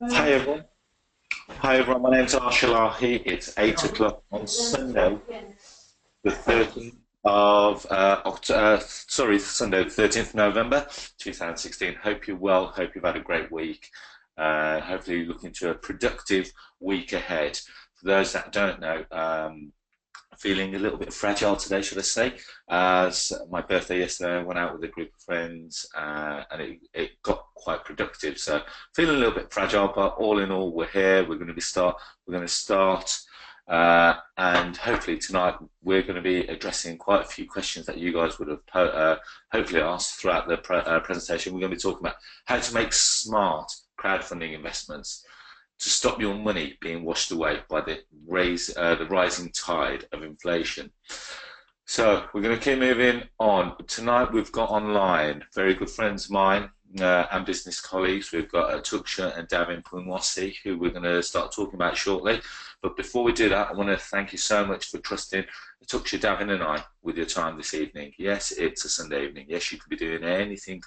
Hi everyone. Hi everyone. My name's Arsh Ellahi. It's 8 o'clock on Sunday, the 13th of Sunday, the 13th of November, 2016. Hope you're well. Hope you've had a great week. Hopefully, you're looking to a productive week ahead. For those that don't know, feeling a little bit fragile today, should I say. As my birthday yesterday, I went out with a group of friends and it got quite productive. So feeling a little bit fragile, but all in all, we're here. We're going to start, and hopefully tonight we're going to be addressing quite a few questions that you guys would have hopefully asked throughout the presentation. We're going to be talking about how to make smart crowdfunding investments to stop your money being washed away by the rising tide of inflation. So we're going to keep moving on. Tonight we've got online very good friends of mine and business colleagues. We've got Atuksha and Davin Poonwassie, who we're going to start talking about shortly. But before we do that, I want to thank you so much for trusting Atuksha, Davin and I with your time this evening. Yes, it's a Sunday evening. Yes, you could be doing anything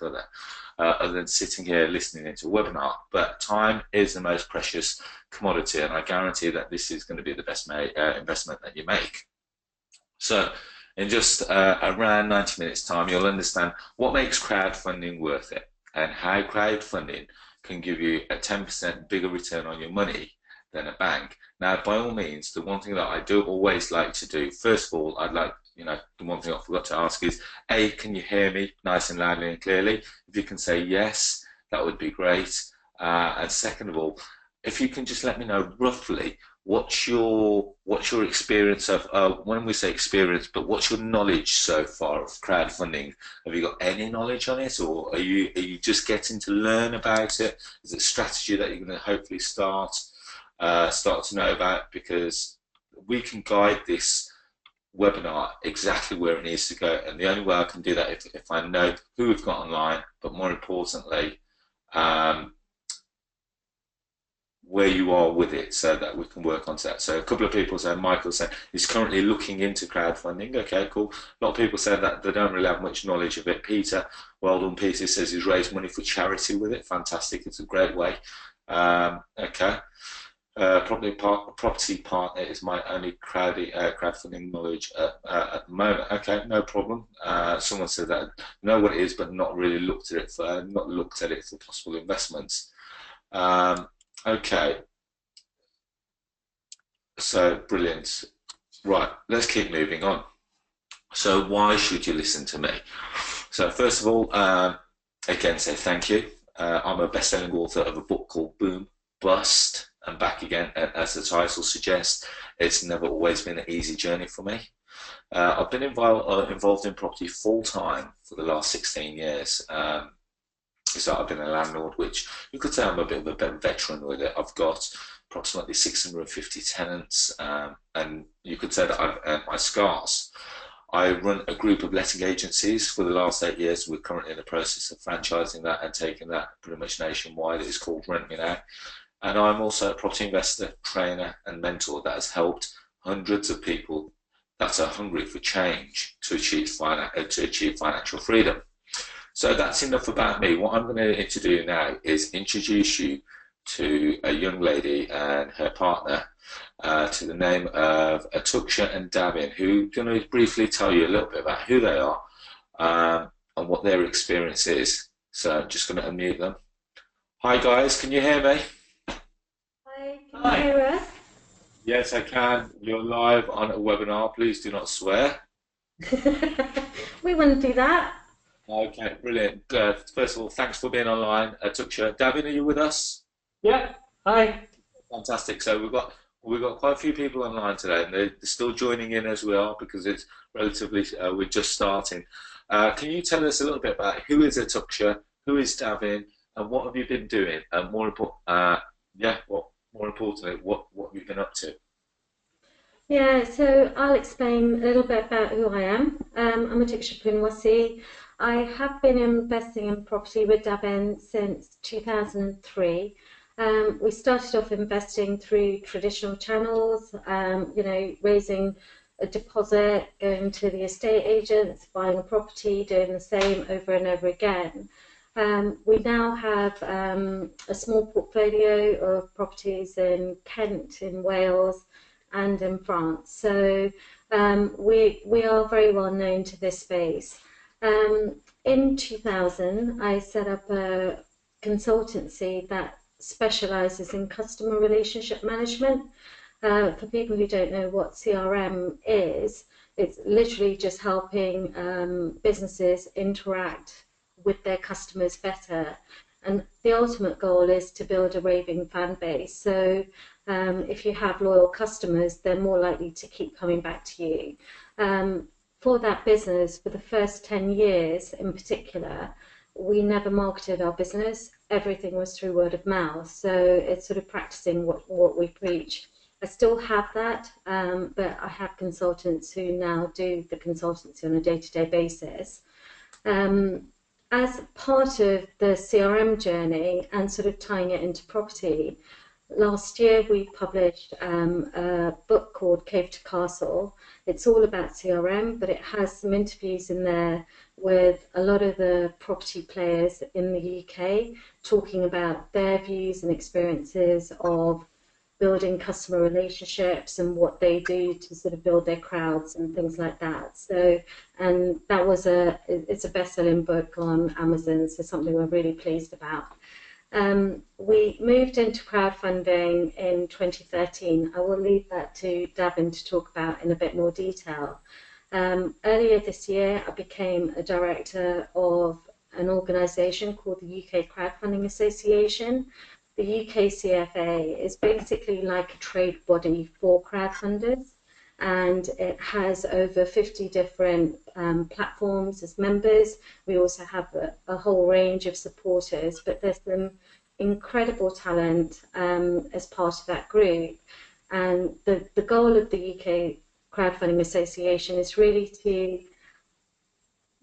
other than sitting here listening into a webinar. But time is the most precious commodity, and I guarantee that this is going to be the best investment that you make. So in just around 90 minutes time, you'll understand what makes crowdfunding worth it and how crowdfunding can give you a 10% bigger return on your money than a bank. Now, by all means, the one thing that I do always like to do, first of all, I'd like, the one thing I forgot to ask is, A, can you hear me nice and loudly and clearly? If you can say yes, that would be great. And second of all, if you can just let me know roughly what's your experience of, when we say experience, but what's your knowledge so far of crowdfunding? Have you got any knowledge on it, or are you just getting to learn about it? Is it a strategy that you're going to hopefully start to know about? Because we can guide this webinar exactly where it needs to go, and the only way I can do that if I know who we've got online, but more importantly, where you are with it, so that we can work on that. So a couple of people said, Michael said he's currently looking into crowdfunding. Okay, cool. A lot of people said that they don't really have much knowledge of it. Peter, well done, Peter, says he's raised money for charity with it. Fantastic, it's a great way. Okay. Property partner is my only crowdfunding knowledge at the moment. Okay, no problem. Someone said that know what it is, but not really looked at it for possible investments. Okay, so brilliant. Right, let's keep moving on. So why should you listen to me? So first of all, again, say thank you. I'm a best-selling author of a book called Boom, Bust, and Back Again. As the title suggests, it's never always been an easy journey for me. I've been involved in property full-time for the last 16 years. So I've been a landlord, which you could say I'm a bit of a veteran with it. I've got approximately 650 tenants, and you could say that I've earned my scars. I run a group of letting agencies for the last 8 years. We're currently in the process of franchising that and taking that pretty much nationwide. It's called Rent Me Now. And I'm also a property investor, trainer and mentor that has helped hundreds of people that are hungry for change to achieve financial freedom. So that's enough about me. What I'm going to do now is introduce you to a young lady and her partner, to the name of Atuksha and Davin, who are going to briefly tell you a little bit about who they are and what their experience is. So I'm just going to unmute them. Hi guys, can you hear me? Hi, can you hear us? Yes, I can. You're live on a webinar. Please do not swear. We wouldn't do that. Okay, brilliant. First of all, thanks for being online. Atuksha, Davin, are you with us? Yeah, hi. Fantastic. So we've got quite a few people online today, and they're still joining in as we are, because it's relatively we're just starting. Can you tell us a little bit about who is Atuksha, who is Davin, and what have you been doing? And more importantly, what have you been up to? Yeah, so I'll explain a little bit about who I am. I'm Atuksha Poonwassie. I have been investing in property with Davin since 2003. We started off investing through traditional channels, raising a deposit, going to the estate agents, buying a property, doing the same over and over again. We now have a small portfolio of properties in Kent, in Wales, and in France. So we are very well known to this space. In 2000, I set up a consultancy that specializes in customer relationship management. For people who don't know what CRM is, it's literally just helping businesses interact with their customers better. And the ultimate goal is to build a raving fan base. So if you have loyal customers, they're more likely to keep coming back to you. For that business, for the first 10 years in particular, we never marketed our business. Everything was through word of mouth. So it's sort of practicing what we preach. I still have that, but I have consultants who now do the consultancy on a day-to-day basis. As part of the CRM journey and sort of tying it into property, last year we published a book called Cave to Castle. It's all about CRM, but it has some interviews in there with a lot of the property players in the UK talking about their views and experiences of building customer relationships and what they do to sort of build their crowds and things like that. So, and that was it's a best-selling book on Amazon, so something we're really pleased about. We moved into crowdfunding in 2013. I will leave that to Davin to talk about in a bit more detail. Earlier this year, I became a director of an organisation called the UK Crowdfunding Association. The UK CFA is basically like a trade body for crowdfunders, and it has over 50 different platforms as members. We also have a whole range of supporters, but there's some incredible talent as part of that group. And the goal of the UK Crowdfunding Association is really to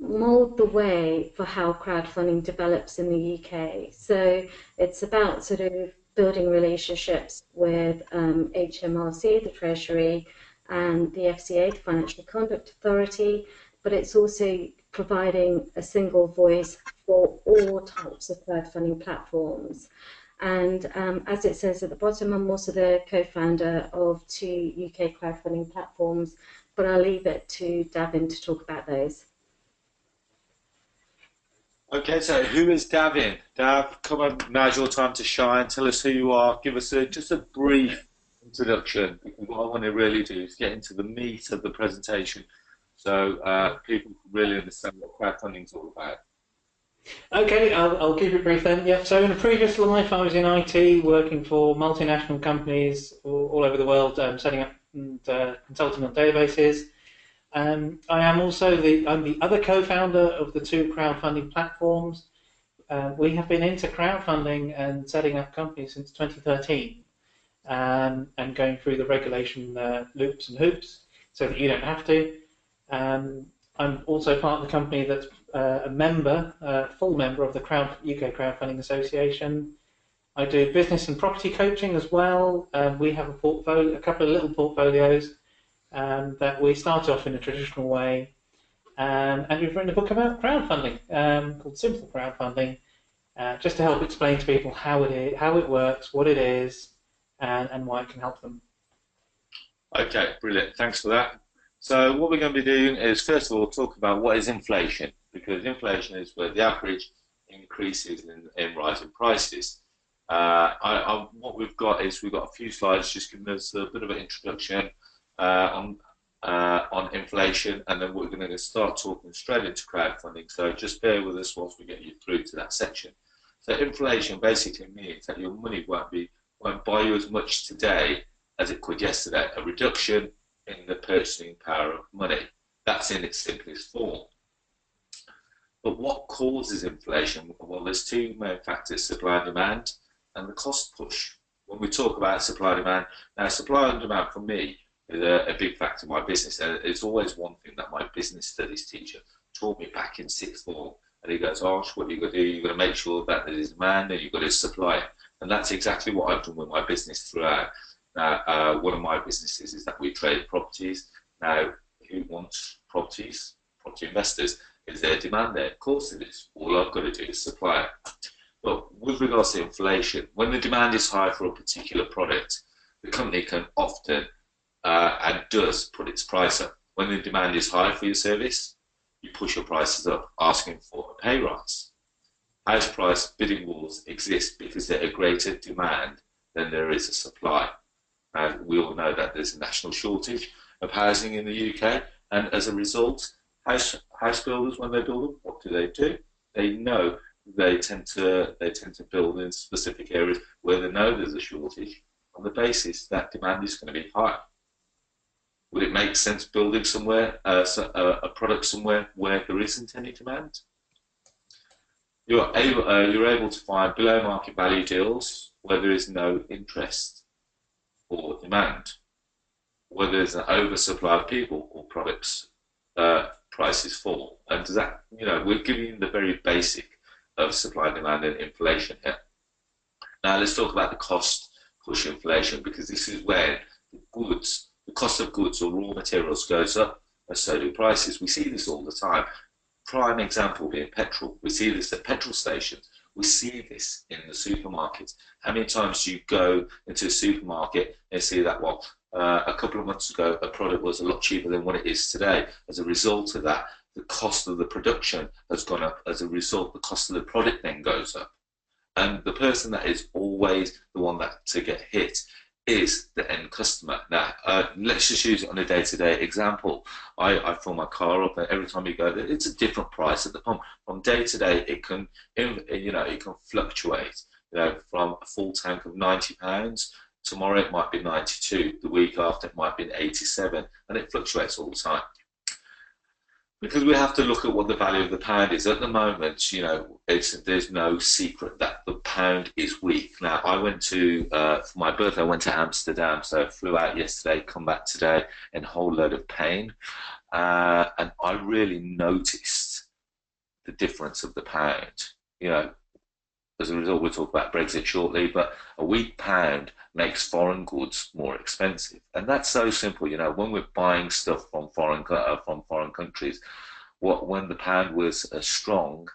mould the way for how crowdfunding develops in the UK. So it's about sort of building relationships with HMRC, the Treasury, and the FCA, the Financial Conduct Authority, but it's also providing a single voice for all types of crowdfunding platforms. And as it says at the bottom, I'm also the co-founder of 2 UK crowdfunding platforms, but I'll leave it to Davin to talk about those. Okay, so who is Davin? Dav, come on, now's your time to shine. Tell us who you are. Give us just a brief introduction. Because what I want to really do is get into the meat of the presentation, so people really understand what crowdfunding is all about. Okay, I'll keep it brief then. Yeah. So in a previous life, I was in IT, working for multinational companies all over the world, setting up and consulting on databases. I am also I'm the other co-founder of the 2 crowdfunding platforms. We have been into crowdfunding and setting up companies since 2013, and going through the regulation loops and hoops so that you don't have to. I'm also part of the company that's a member, full member of the UK Crowdfunding Association. I do business and property coaching as well. We have a couple of little portfolios that we start off in a traditional way, and we've written a book about crowdfunding called Simple Crowdfunding, just to help explain to people how it works, what it is, and why it can help them. Okay, brilliant. Thanks for that. So what we're going to be doing is, first of all, talk about what is inflation, because inflation is where the average increases in rising prices. What we've got is we've got a few slides just giving us a bit of an introduction on inflation, and then we're going to start talking straight into crowdfunding. So just bear with us whilst we get you through to that section. So inflation basically means that your money won't buy you as much today as it could yesterday. A reduction in the purchasing power of money. That's in its simplest form. But what causes inflation? Well, there's 2 main factors: supply and demand, and the cost push. When we talk about supply and demand, now supply and demand for me is a big factor in my business. And it's always one thing that my business studies teacher taught me back in 6th form. And he goes, Arsh, what you've got to do, you've got to make sure that there is demand and you've got to supply it. And that's exactly what I've done with my business throughout. Now, one of my businesses is that we trade properties. Now, who wants properties? Property investors. Is there demand there? Of course it is. All I've got to do is supply it. But with regards to inflation, when the demand is high for a particular product, the company can often and does put its price up. When the demand is high for your service, you push your prices up, asking for a pay rise. House price bidding wars exist because there's a greater demand than there is a supply. And we all know that there's a national shortage of housing in the UK, and as a result, house builders, when they build them, what do? They know they tend to build in specific areas where they know there's a shortage on the basis that demand is going to be high. Would it make sense building somewhere a product somewhere where there isn't any demand? You're able to find below market value deals where there is no interest or demand, where there's an oversupply of people or products, prices fall. And does that, we're giving you the very basic of supply, demand, and inflation here. Now let's talk about the cost push inflation, because this is where the cost of goods or raw materials goes up, and so do prices. We see this all the time. Prime example being petrol. We see this at petrol stations. We see this in the supermarkets. How many times do you go into a supermarket and see that, well, a couple of months ago, a product was a lot cheaper than what it is today. As a result of that, the cost of the production has gone up. As a result, the cost of the product then goes up. And the person that is always the one that to get hit is the end customer. Now, let's just use it on a day-to-day example. I fill my car up, and every time you go there, it's a different price at the pump. From day to day, it can, it can fluctuate. From a full tank of £90, tomorrow it might be 92. The week after it might be 87, and it fluctuates all the time. Because we have to look at what the value of the pound is. At the moment, there's no secret that the pound is weak. Now, I went to, for my birthday, I went to Amsterdam, so I flew out yesterday, come back today in a whole load of pain. And I really noticed the difference of the pound. As a result, we'll talk about Brexit shortly, but a weak pound makes foreign goods more expensive, and that's so simple. When we're buying stuff from foreign countries, when the pound was strong,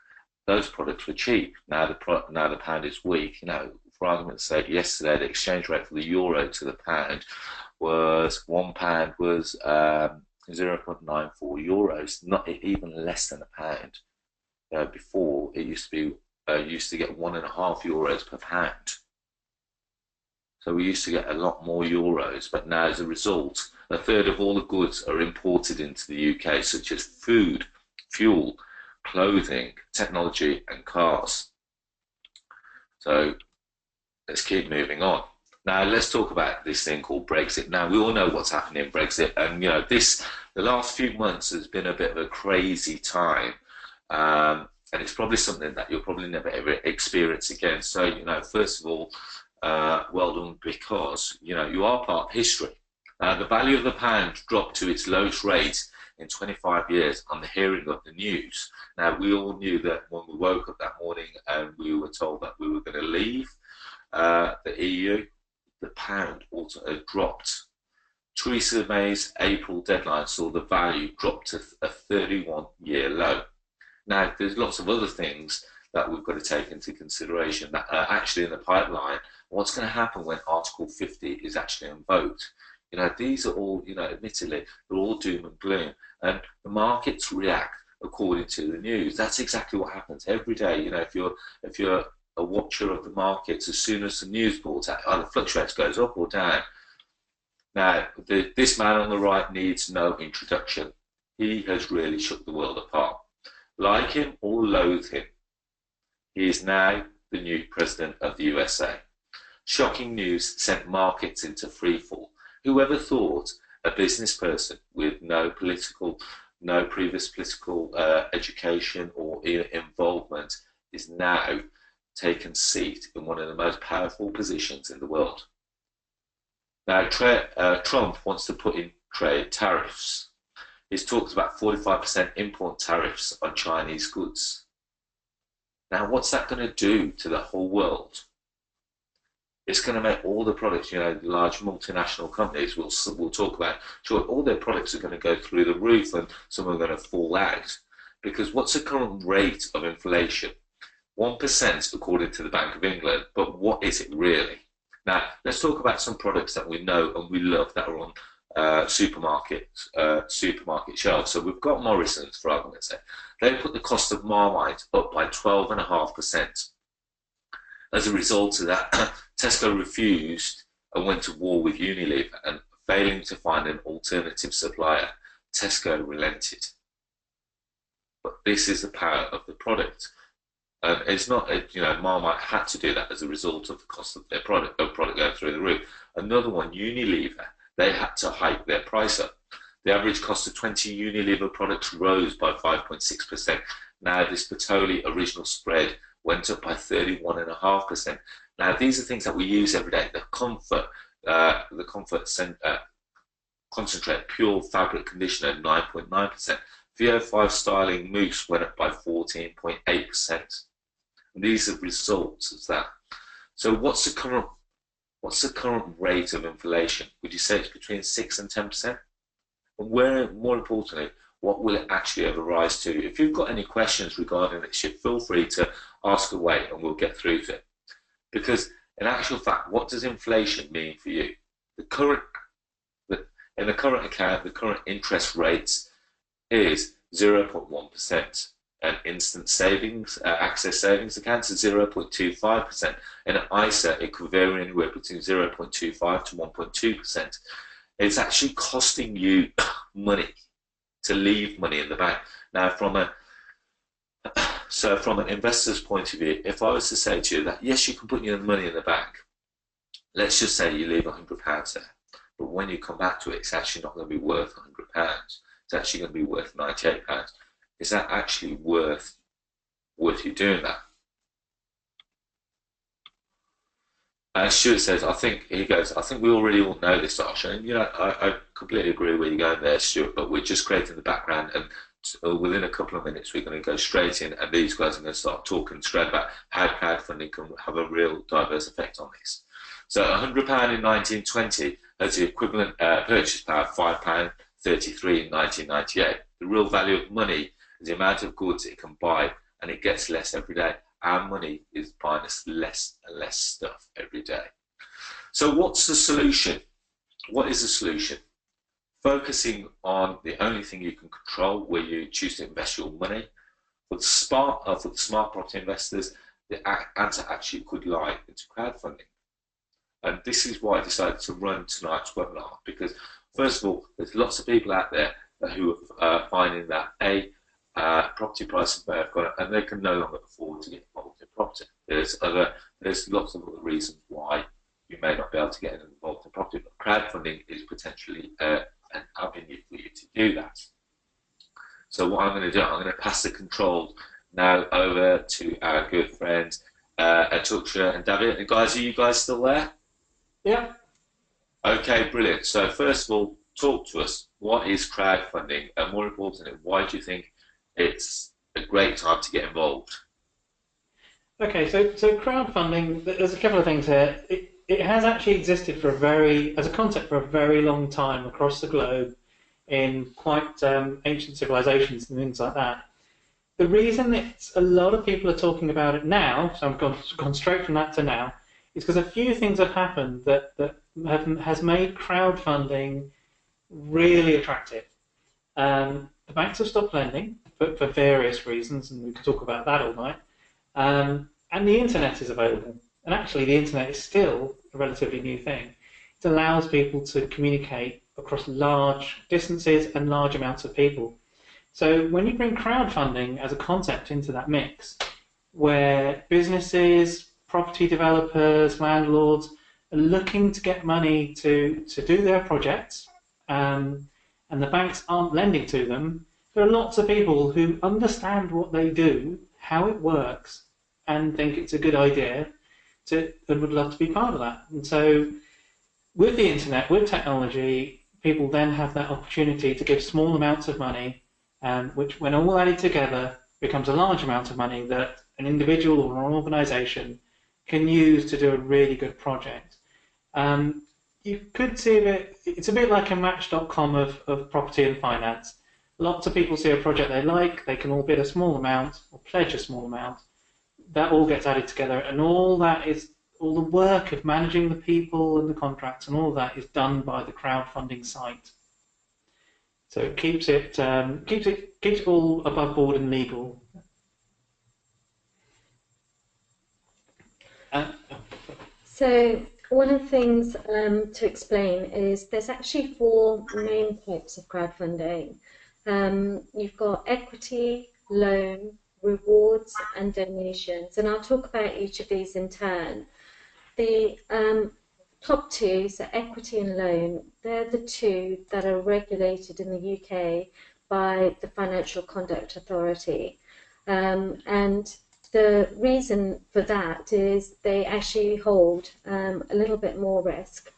those products were cheap. Now the pound is weak. For argument's sake, yesterday the exchange rate for the euro to the pound was £1 was 0.94 euros, not even less than a pound. Before it used to get 1.5 euros per pound. So we used to get a lot more euros, but now as a result, a third of all the goods are imported into the UK, such as food, fuel, clothing, technology, and cars. So let's keep moving on. Now let's talk about this thing called Brexit. Now we all know what's happening in Brexit, and the last few months has been a bit of a crazy time. And it's probably something that you'll probably never ever experience again. So, first of all, well done, because, you are part of history. The value of the pound dropped to its lowest rate in 25 years on the hearing of the news. Now, we all knew that when we woke up that morning and we were told that we were going to leave the EU, the pound also dropped. Theresa May's April deadline saw the value drop to a 31-year low. Now, there's lots of other things that we've got to take into consideration that are actually in the pipeline. What's going to happen when Article 50 is actually invoked? These are all, admittedly, they're all doom and gloom. And the markets react according to the news. That's exactly what happens every day. If you're a watcher of the markets, as soon as the news reports either fluctuates, goes up or down. Now, this man on the right needs no introduction. He has really shook the world apart. Like him or loathe him, he is now the new president of the USA. Shocking news sent markets into freefall. Whoever thought a business person with no previous political education or involvement is now taken seat in one of the most powerful positions in the world. Now, Trump wants to put in trade tariffs. He's talked about 45% import tariffs on Chinese goods. Now, what's that going to do to the whole world? It's going to make all the products, the large multinational companies, we'll talk about, sure, all their products are going to go through the roof, and some are going to fall out because what's the current rate of inflation? 1% according to the Bank of England, but what is it really? Now, let's talk about some products that we know and we love that are on supermarket shelves. So we've got Morrisons, for argument's sake. They put the cost of Marmite up by 12.5%. As a result of that, Tesco refused and went to war with Unilever, and failing to find an alternative supplier, Tesco relented. But this is the power of the product. It's not, Marmite had to do that as a result of the cost of their product going through the roof. Another one, Unilever, they had to hike their price up. The average cost of 20 Unilever products rose by 5.6%. Now, this Patoli original spread went up by 31.5%. Now, these are things that we use every day. The Comfort Concentrate Pure Fabric Conditioner, 9.9%. VO5 Styling Mousse went up by 14.8%. And these are results of that. So what's the current rate of inflation? Would you say it's between 6 and 10%? And where, more importantly, what will it actually ever rise to? If you've got any questions regarding this, feel free to ask away and we'll get through to it. Because in actual fact, what does inflation mean for you? In the current account, the current interest rates is 0.1%. And instant savings, access savings accounts are 0.25%. And an ISA, it could vary anywhere between 0.25 to 1.2%. It's actually costing you money to leave money in the bank. Now, from an investor's point of view, if I was to say to you that, yes, you can put your money in the bank, let's just say you leave £100 there, but when you come back to it, it's actually not going to be worth £100. It's actually going to be worth £98. Is that actually worth you doing that? And Stuart says, I think we already all know this, Arsh. And I completely agree where you're going there, Stuart, but we're just creating the background, and within a couple of minutes we're going to go straight in, and these guys are going to start talking straight about how crowdfunding can have a real diverse effect on this. So £100 in 1920 has the equivalent purchase power of £5.33 in 1998. The real value of money is the amount of goods it can buy, and it gets less every day. Our money is buying us less and less stuff every day. So what's the solution? What is the solution? Focusing on the only thing you can control, where you choose to invest your money. For the smart property investors, the answer actually could lie into crowdfunding. And this is why I decided to run tonight's webinar, because first of all, there's lots of people out there who are finding that property prices may have gone up and they can no longer afford to get involved in property. There's lots of other reasons why you may not be able to get involved in property, but crowdfunding is potentially an avenue for you to do that. So what I'm going to do, I'm going to pass the control now over to our good friends Atuksha and Davin. And guys, are you guys still there? Yeah. Okay, brilliant. So first of all, talk to us. What is crowdfunding, and more importantly, why do you think it's a great time to get involved? Okay, so crowdfunding, there's a couple of things here. It has actually existed as a concept for a very long time across the globe in quite ancient civilizations and things like that. The reason that a lot of people are talking about it now, so I've gone straight from that to now, is because a few things have happened that has made crowdfunding really attractive. The banks have stopped lending for various reasons, and we could talk about that all night. And the internet is available. And actually, the internet is still a relatively new thing. It allows people to communicate across large distances and large amounts of people. So when you bring crowdfunding as a concept into that mix, where businesses, property developers, landlords are looking to get money to do their projects, and the banks aren't lending to them, there are lots of people who understand what they do, how it works, and think it's a good idea and would love to be part of that. And so with the internet, with technology, people then have that opportunity to give small amounts of money, which when all added together becomes a large amount of money that an individual or an organisation can use to do a really good project. You could see it's a bit like a Match.com of property and finance. Lots of people see a project they like, they can all bid a small amount or pledge a small amount. That all gets added together, and all the work of managing the people and the contracts and all that is done by the crowdfunding site. So it keeps it all above board and legal. So one of the things to explain is there's actually 4 main types of crowdfunding. You've got equity, loan, rewards and donations, and I'll talk about each of these in turn. The top 2, so equity and loan, they're the 2 that are regulated in the UK by the Financial Conduct Authority, and the reason for that is they actually hold a little bit more risk.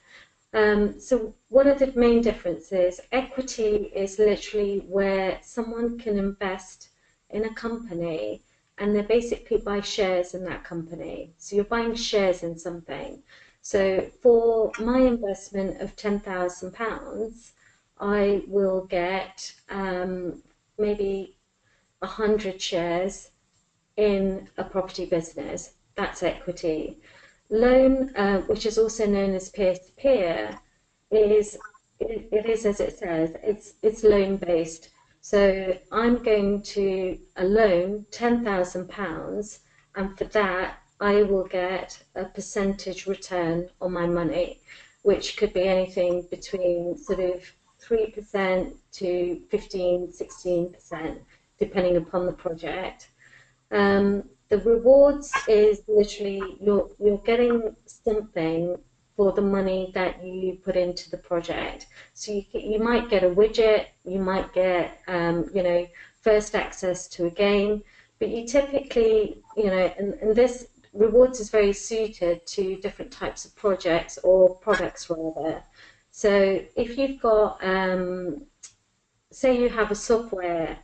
So one of the main differences, equity is literally where someone can invest in a company and they basically buy shares in that company. So you're buying shares in something. So for my investment of £10,000, I will get maybe 100 shares in a property business. That's equity. Loan, which is also known as peer-to-peer, is as it says, it's loan based. So I'm going to loan £10,000, and for that I will get a percentage return on my money, which could be anything between sort of 3% to 15–16%, depending upon the project. The rewards is literally you're getting something for the money that you put into the project. So you might get a widget, you might get first access to a game, but you typically, and this rewards is very suited to different types of projects or products rather. So if you've got, say you have a software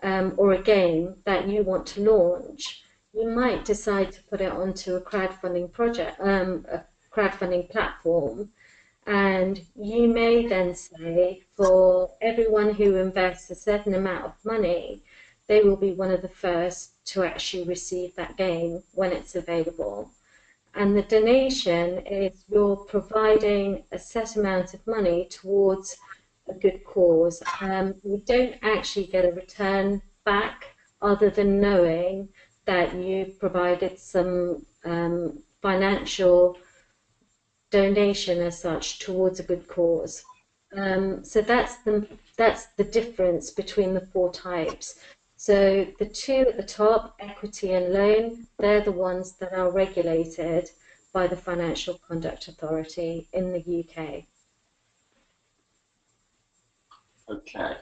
or a game that you want to launch, you might decide to put it onto a crowdfunding project, a crowdfunding platform, and you may then say for everyone who invests a certain amount of money, they will be one of the first to actually receive that game when it's available. And the donation is you're providing a set amount of money towards a good cause. You don't actually get a return back other than knowing that you provided some financial donation as such towards a good cause. So that's the difference between the 4 types. So the 2 at the top, equity and loan, they're the ones that are regulated by the Financial Conduct Authority in the UK. Okay.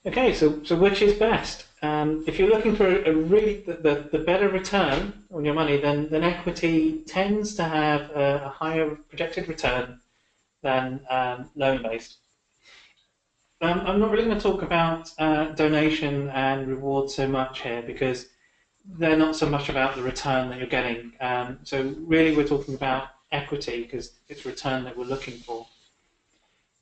Okay, so which is best? If you're looking for a really the better return on your money, then equity tends to have a higher projected return than loan-based. I'm not really going to talk about donation and reward so much here because they're not so much about the return that you're getting. So really we're talking about equity because it's return that we're looking for.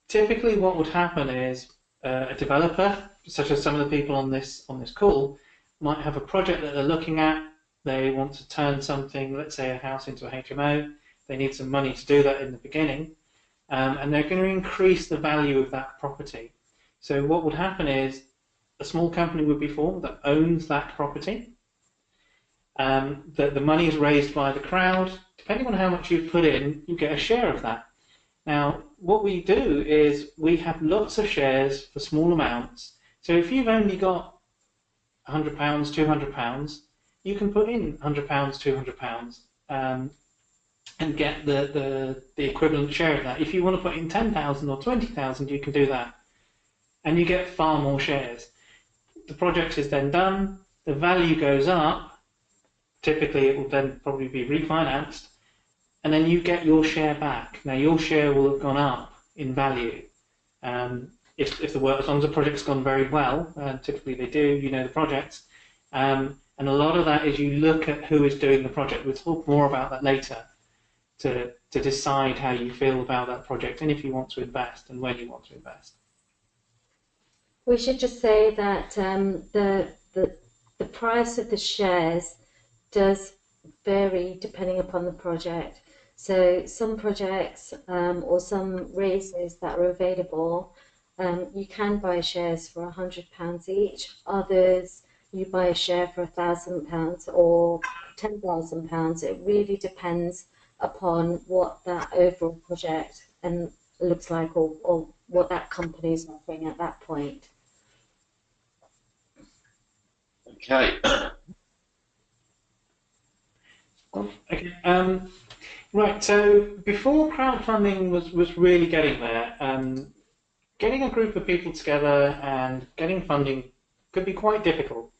Typically what would happen is a developer, such as some of the people on this call, might have a project that they're looking at. They want to turn something, let's say a house, into a HMO. They need some money to do that in the beginning, and they're going to increase the value of that property. So what would happen is a small company would be formed that owns that property. The money is raised by the crowd. Depending on how much you've put in, you get a share of that. Now, what we do is we have lots of shares for small amounts. So if you've only got £100, £200, you can put in £100, £200, and get the equivalent share of that. If you want to put in 10,000 or 20,000, you can do that, and you get far more shares. The project is then done. The value goes up. Typically, it will then probably be refinanced. And then you get your share back. Now your share will have gone up in value. If the work, as long as the project's gone very well, typically they do, you know the projects. And a lot of that is you look at who is doing the project. We'll talk more about that later to decide how you feel about that project and if you want to invest and when you want to invest. We should just say that the price of the shares does vary depending upon the project. So some projects or some raises that are available, you can buy shares for £100 each. Others, you buy a share for £1,000 or £10,000. It really depends upon what that overall project and looks like, or what that company is offering at that point. Okay. Okay. Right. So before crowdfunding was really getting there, getting a group of people together and getting funding could be quite difficult.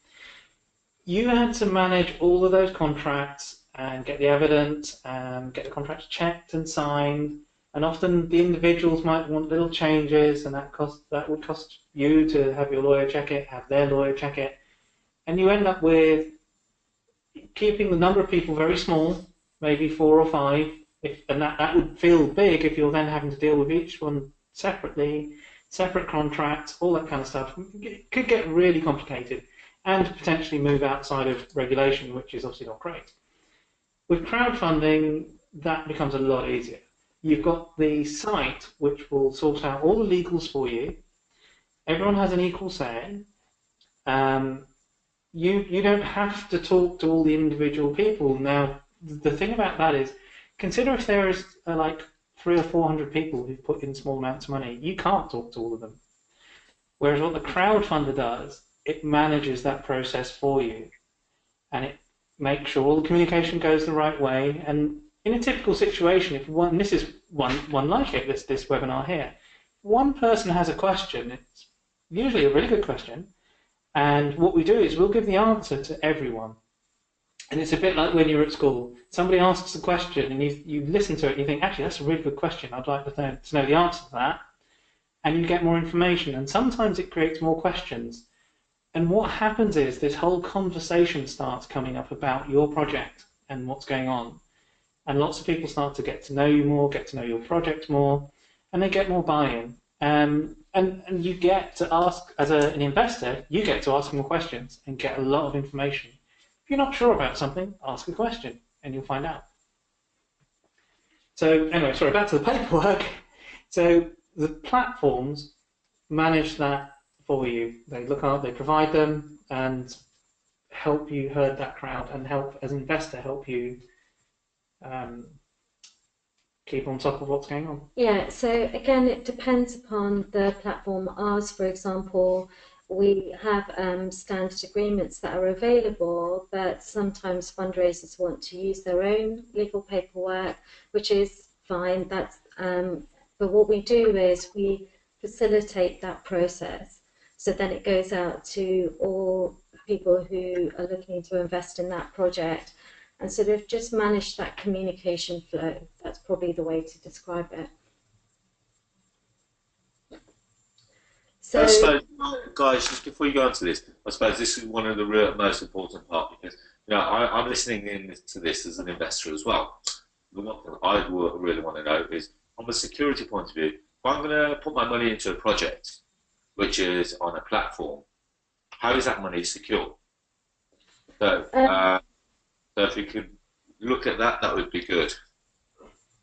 You had to manage all of those contracts and get the evidence, get the contracts checked and signed, and often the individuals might want little changes, and that would cost you to have your lawyer check it, have their lawyer check it, and you end up with keeping the number of people very small, maybe 4 or 5, and that would feel big if you're then having to deal with each one separately, separate contracts, all that kind of stuff. It could get really complicated and potentially move outside of regulation, which is obviously not great. With crowdfunding, that becomes a lot easier. You've got the site which will sort out all the legals for you. Everyone has an equal say. You don't have to talk to all the individual people. Now, the thing about that is, consider if there is like 300 or 400 people who've put in small amounts of money. You can't talk to all of them. Whereas what the crowdfunder does, it manages that process for you, and it makes sure all the communication goes the right way. And in a typical situation, if one, this is one like it, this webinar here, one person has a question, it's usually a really good question, and what we do is we'll give the answer to everyone. And it's a bit like when you're at school. Somebody asks a question and you listen to it and you think, actually, that's a really good question. I'd like to know the answer to that. And you get more information. And sometimes it creates more questions. And what happens is this whole conversation starts coming up about your project and what's going on. And lots of people start to get to know you more, get to know your project more, and they get more buy-in. And you get to ask, as an investor, you get to ask more questions and get a lot of information. If you're not sure about something, ask a question and you'll find out. So anyway, sorry, back to the paperwork. So the platforms manage that for you. They look up, they provide them and help you herd that crowd and help, as an investor, help you keep on top of what's going on. Yeah, so again, it depends upon the platform. Ours, for example, we have standard agreements that are available, but sometimes fundraisers want to use their own legal paperwork, which is fine. That's but what we do is we facilitate that process. So then it goes out to all people who are looking to invest in that project, and sort of just manage that communication flow. That's probably the way to describe it. So, I suppose, guys, just before you go on to this, I suppose this is one of the most important parts, because I'm listening in to this as an investor as well. The one thing I really want to know is, from a security point of view, if I'm going to put my money into a project which is on a platform, how is that money secure? So, so if we could look at that, that would be good.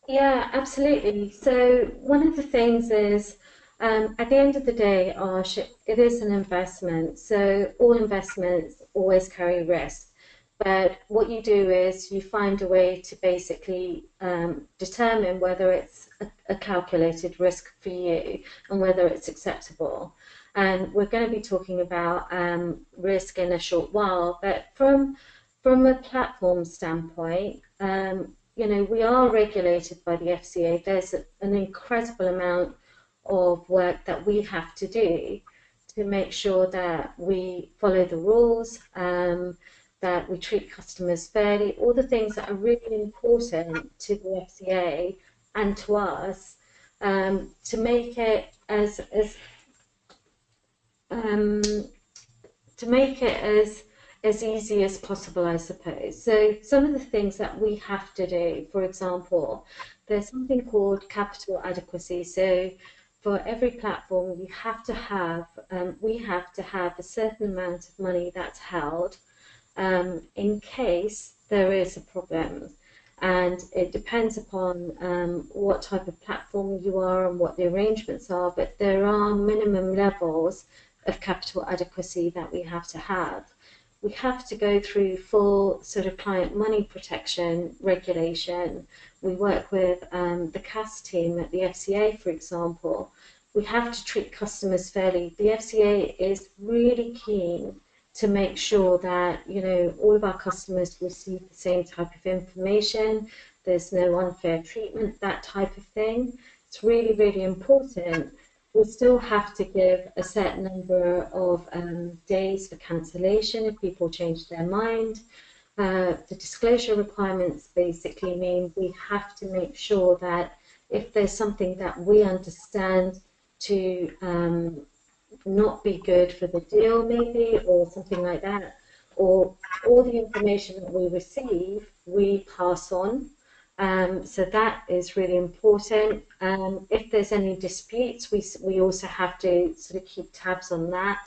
yeah, absolutely. So one of the things is, at the end of the day, Arsh, it is an investment. So all investments always carry risk. But what you do is you find a way to basically determine whether it's a calculated risk for you and whether it's acceptable. And we're going to be talking about risk in a short while. But from a platform standpoint, we are regulated by the FCA. There's an incredible amount of work that we have to do to make sure that we follow the rules, that we treat customers fairly, all the things that are really important to the FCA and to us, to make it as easy as possible, I suppose. So some of the things that we have to do, for example, there's something called capital adequacy. So for every platform, you have to have, we have to have a certain amount of money that's held in case there is a problem. And it depends upon what type of platform you are and what the arrangements are, but there are minimum levels of capital adequacy that we have to have. We have to go through full sort of client money protection regulation. We work with the CAS team at the FCA, for example. We have to treat customers fairly. The FCA is really keen to make sure that, you know, all of our customers receive the same type of information. There's no unfair treatment, that type of thing. It's really, really important. We still have to give a set number of days for cancellation if people change their mind. The disclosure requirements basically mean we have to make sure that if there's something that we understand to not be good for the deal maybe, or something like that, or all the information that we receive, we pass on. So that is really important. If there's any disputes, we also have to sort of keep tabs on that.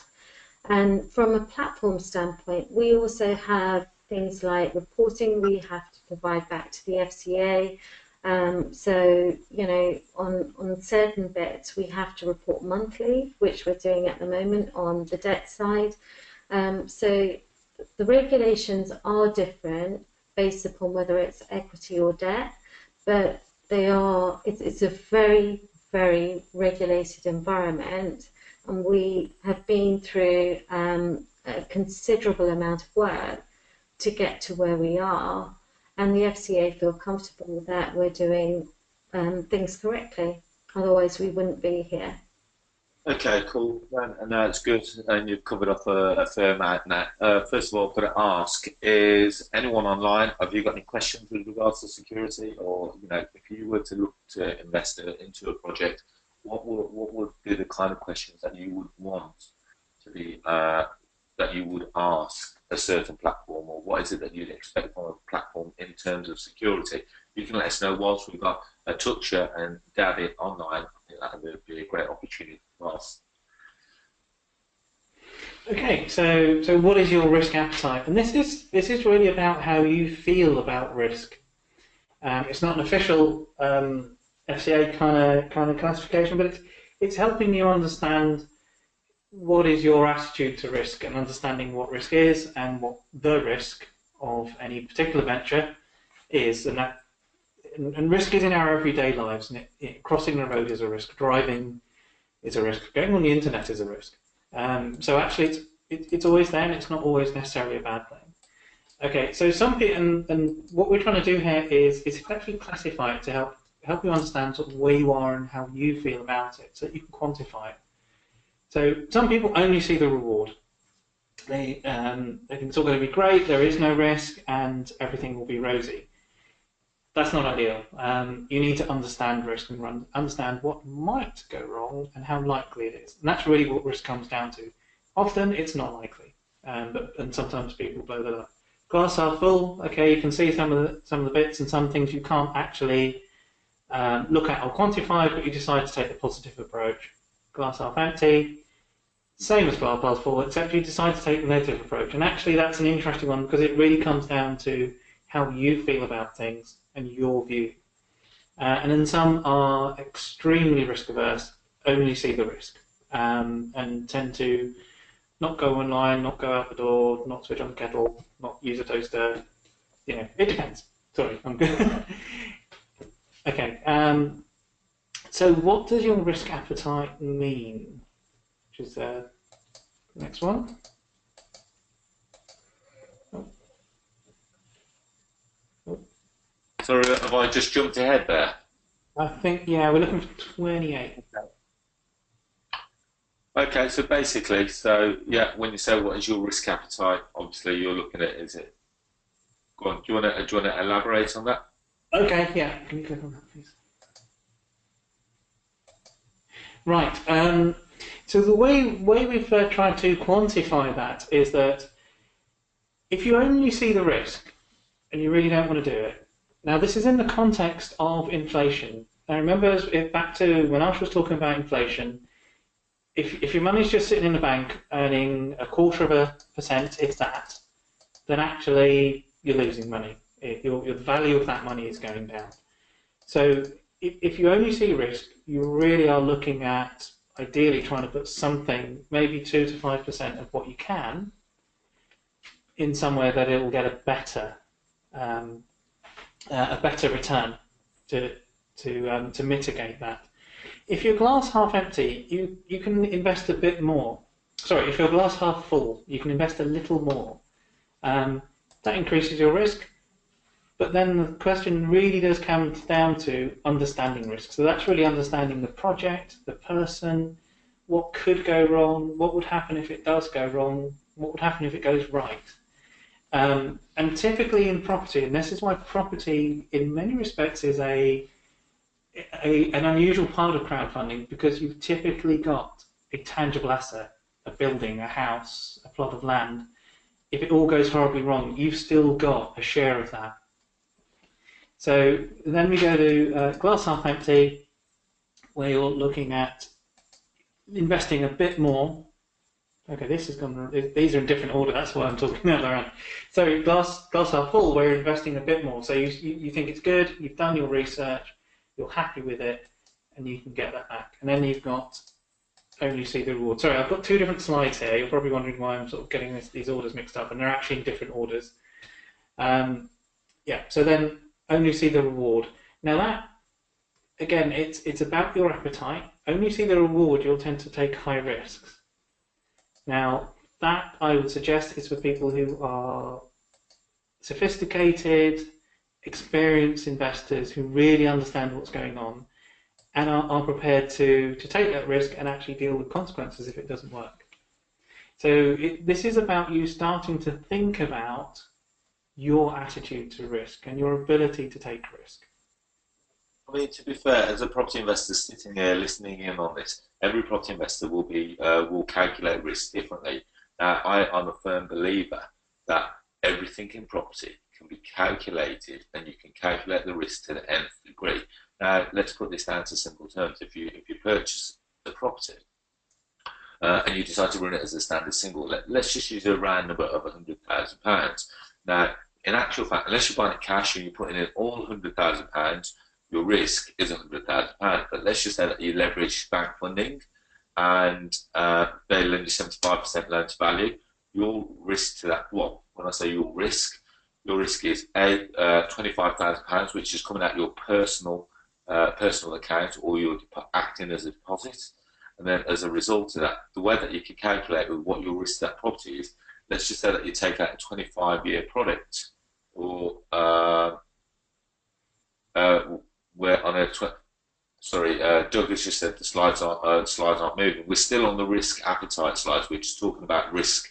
And from a platform standpoint, we also have things like reporting we have to provide back to the FCA. So, you know, on certain bits, we have to report monthly, which we're doing at the moment on the debt side. So the regulations are different based upon whether it's equity or debt, but they are, it's a very, very regulated environment, and we have been through a considerable amount of work to get to where we are, and the FCA feel comfortable that we're doing things correctly, otherwise we wouldn't be here. Okay, cool. And that's good. And you've covered up a fair amount now. First of all, I've got to ask: is anyone online? Have you got any questions with regards to security, or you know, if you were to look to invest into a project, what would be the kind of questions that you would want to be that you would ask a certain platform, or what is it that you'd expect from a platform in terms of security? You can let us know whilst we've got Atuksha and Davin online. I think that would be a great opportunity for us. Okay, so what is your risk appetite? And this is really about how you feel about risk. It's not an official FCA kind of classification, but it's helping you understand what is your attitude to risk, and understanding what risk is and what the risk of any particular venture is. And risk is in our everyday lives. And crossing the road is a risk. Driving is a risk. Going on the internet is a risk. So actually, it's always there, and it's not always necessarily a bad thing. Okay, so some people, and what we're trying to do here is actually classify it to help you understand sort of where you are and how you feel about it, so that you can quantify it. So some people only see the reward. They think it's all going to be great, there is no risk, and everything will be rosy. That's not ideal. You need to understand risk and understand what might go wrong and how likely it is. And that's really what risk comes down to. Often it's not likely, and sometimes people blow that up. Glass half full. Okay, you can see some of the bits, and some things you can't actually look at or quantify, but you decide to take the positive approach. Glass half empty. Same as glass half full, except you decide to take the negative approach. And actually, that's an interesting one, because it really comes down to how you feel about things and your view. And then some are extremely risk averse, only see the risk, and tend to not go online, not go out the door, not switch on the kettle, not use a toaster. You know, it depends. Sorry, I'm good. Okay. So what does your risk appetite mean? Which is the next one. Sorry, have I just jumped ahead there? I think, yeah, we're looking for 28. Okay, so basically, yeah, when you say what is your risk appetite, obviously you're looking at, is it? Go on, do you want to elaborate on that? Okay, yeah. Can you click on that, please? Right. So the way we've tried to quantify that is that if you only see the risk and you really don't want to do it, now this is in the context of inflation. I remember back to when Arsh was talking about inflation, if your money's just sitting in the bank earning 0.25%, if that, then actually you're losing money. The value of that money is going down. So if you only see risk, you really are looking at ideally trying to put something, maybe 2 to 5% of what you can, in somewhere that it will get a better return to mitigate that. If you're glass half empty, you can invest a bit more. Sorry, if you're glass half full, you can invest a little more. That increases your risk, but then the question really does come down to understanding risk. So that's really understanding the project, the person, what could go wrong, what would happen if it does go wrong, what would happen if it goes right. And typically in property, and this is why property in many respects is an unusual part of crowdfunding, because you've typically got a tangible asset, a building, a house, a plot of land. If it all goes horribly wrong, you've still got a share of that. So then we go to glass half empty, where you're looking at investing a bit more. Okay, this is gone. These are in different order. That's why I'm talking out around. So glass half full, where you're investing a bit more. So you think it's good. You've done your research. You're happy with it, and you can get that back. And then you've got only see the reward. Sorry, I've got two different slides here. You're probably wondering why I'm sort of getting these orders mixed up, and they're actually in different orders. Yeah. So then only see the reward. Now that, again, it's about your appetite. Only see the reward, you'll tend to take high risks. Now, that I would suggest is for people who are sophisticated, experienced investors who really understand what's going on and are prepared to take that risk and actually deal with consequences if it doesn't work. So this is about you starting to think about your attitude to risk and your ability to take risk. I mean, to be fair, as a property investor sitting here listening in on this, every property investor will calculate risk differently. Now, I'm a firm believer that everything in property can be calculated, and you can calculate the risk to the nth degree. Now, let's put this down to simple terms. If you purchase a property and you decide to run it as a standard single, let's just use a round number of £100,000. Now, in actual fact, unless you're buying it cash and you're putting in all £100,000, your risk is £100,000. But let's just say that you leverage bank funding and they lend you 75% loan to value. Your risk to that, well, when I say your risk is £25,000, which is coming out of your personal account, or you're acting as a deposit. And then as a result of that, the way that you can calculate with what your risk to that property is, let's just say that you take out a 25-year product, or where on a Doug has just said the slides aren't moving. We're still on the risk appetite slides. We're just talking about risk,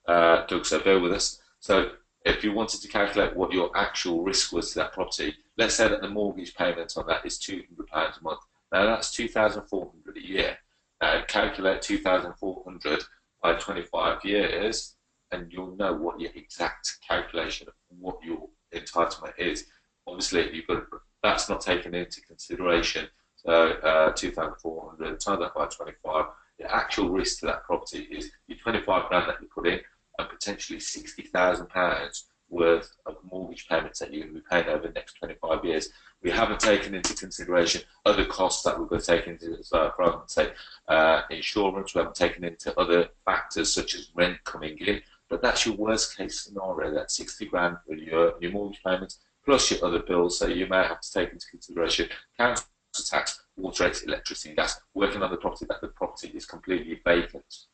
Doug. So bear with us. So if you wanted to calculate what your actual risk was to that property, let's say that the mortgage payment on that is £200 a month. Now that's £2,400 a year. Now calculate 2,400 by 25 years, and you'll know what your exact calculation of what your entitlement is. Obviously, that's not taken into consideration. So 2,400 times that by 25. The actual risk to that property is your 25 grand that you put in, and potentially £60,000 worth of mortgage payments that you're going to be paying over the next 25 years. We haven't taken into consideration other costs that we've got to take into, for say, insurance. We haven't taken into other factors such as rent coming in. But that's your worst case scenario. That's 60 grand for your mortgage payments plus your other bills. So you may have to take into consideration council tax, water rates, electricity, gas, working on the property that the property is completely vacant.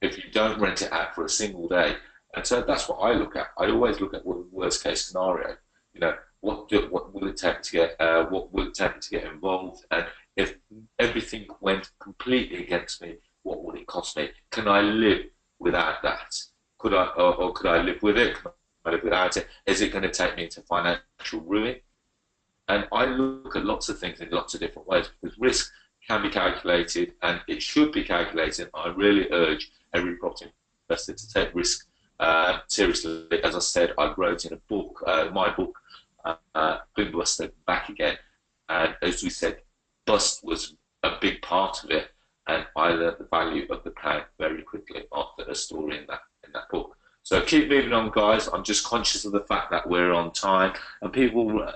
If you don't rent it out for a single day, and so that's what I look at. I always look at what the worst case scenario. You know, what will it take to get involved, and if everything went completely against me, what would it cost me? Can I live without that? Could I, or could I live with it? Can I live without it? Is it going to take me into financial ruin? And I look at lots of things in lots of different ways, because risk can be calculated, and it should be calculated. I really urge every property investor to take risk seriously. As I said, I wrote in a book, my book, Boom Buster Back Again, And as we said, bust was a big part of it, and I learned the value of the crowd very quickly after a story in that book. So keep moving on, guys. I'm just conscious of the fact that we're on time, and people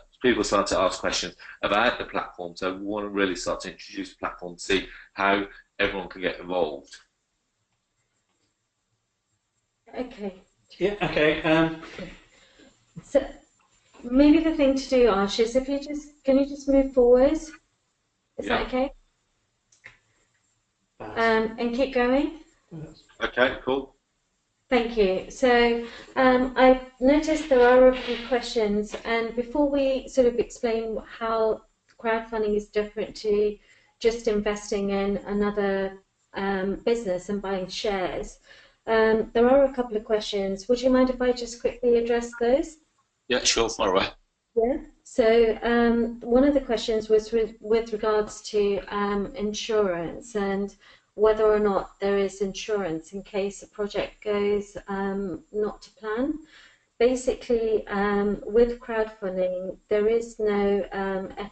start to ask questions about the platform. So we want to really start to introduce the platform, see how everyone can get involved. Okay. Yeah. Okay. So maybe the thing to do, Arsh, is if you can you just move forward? Is that okay? And keep going. Okay, cool. Thank you. So I've noticed there are a few questions, and before we sort of explain how crowdfunding is different to just investing in another business and buying shares, there are a couple of questions. Would you mind if I just quickly address those? Yeah, sure, far away. Yeah. So one of the questions was with regards to insurance and whether or not there is insurance in case a project goes not to plan. Basically, with crowdfunding, there is no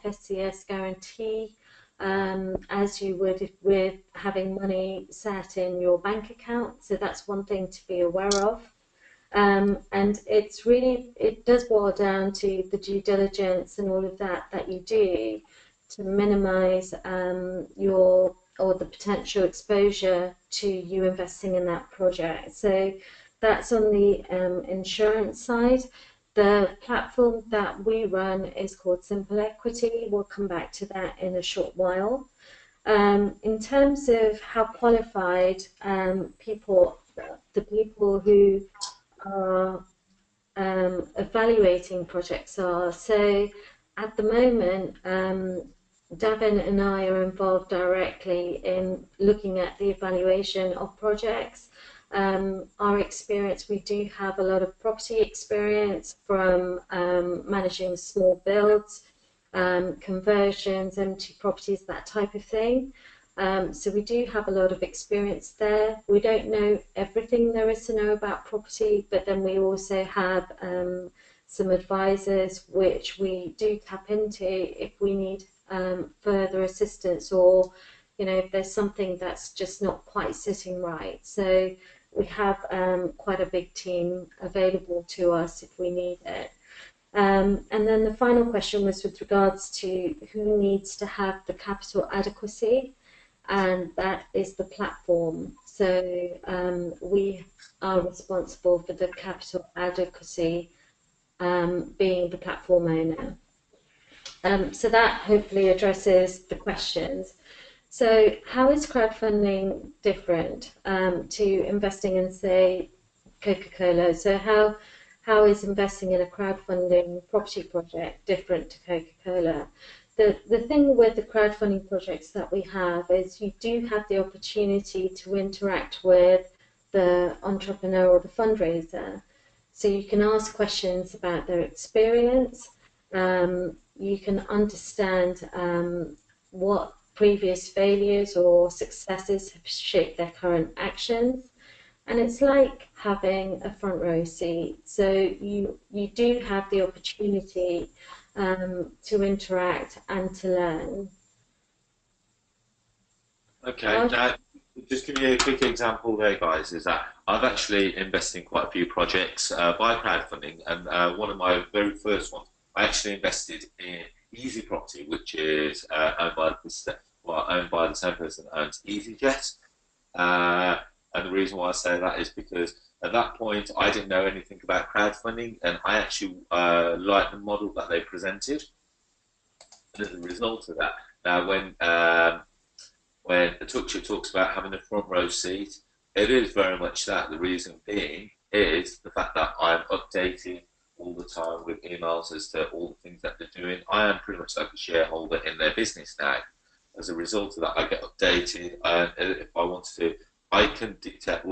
FSCS guarantee as you would with having money sat in your bank account. So that's one thing to be aware of. And it does boil down to the due diligence and all of that you do to minimize the potential exposure to you investing in that project. So that's on the insurance side. The platform that we run is called Simple Equity. We'll come back to that in a short while. In terms of how qualified the people who are evaluating projects are. So at the moment, Davin and I are involved directly in looking at the evaluation of projects. Our experience, we do have a lot of property experience from managing small builds, conversions, empty properties, that type of thing. So we do have a lot of experience there. We don't know everything there is to know about property, but then we also have some advisors which we do tap into if we need further assistance, or if there's something that's just not quite sitting right. So we have quite a big team available to us if we need it. And then the final question was with regards to who needs to have the capital adequacy, and that is the platform. So we are responsible for the capital adequacy, being the platform owner. So that hopefully addresses the questions. So how is crowdfunding different to investing in, say, Coca-Cola? So how is investing in a crowdfunding property project different to Coca-Cola? The thing with the crowdfunding projects that we have is you do have the opportunity to interact with the entrepreneur or the fundraiser. So you can ask questions about their experience. You can understand what previous failures or successes have shaped their current actions. And it's like having a front row seat. So you do have the opportunity to interact and to learn. Okay, now just give me a quick example there, guys, is that I've actually invested in quite a few projects by crowdfunding, and one of my very first ones, I actually invested in Easy Property, which is owned by the same person that owns EasyJet. And the reason why I say that is because at that point I didn't know anything about crowdfunding, and I actually liked the model that they presented. And as a result of that, now when Atuksha talks about having a front row seat, it is very much that. The reason being is the fact that I'm updating all the time with emails as to all the things that they're doing. I am pretty much like a shareholder in their business now. As a result of that, I get updated, and if I want to, I can dictate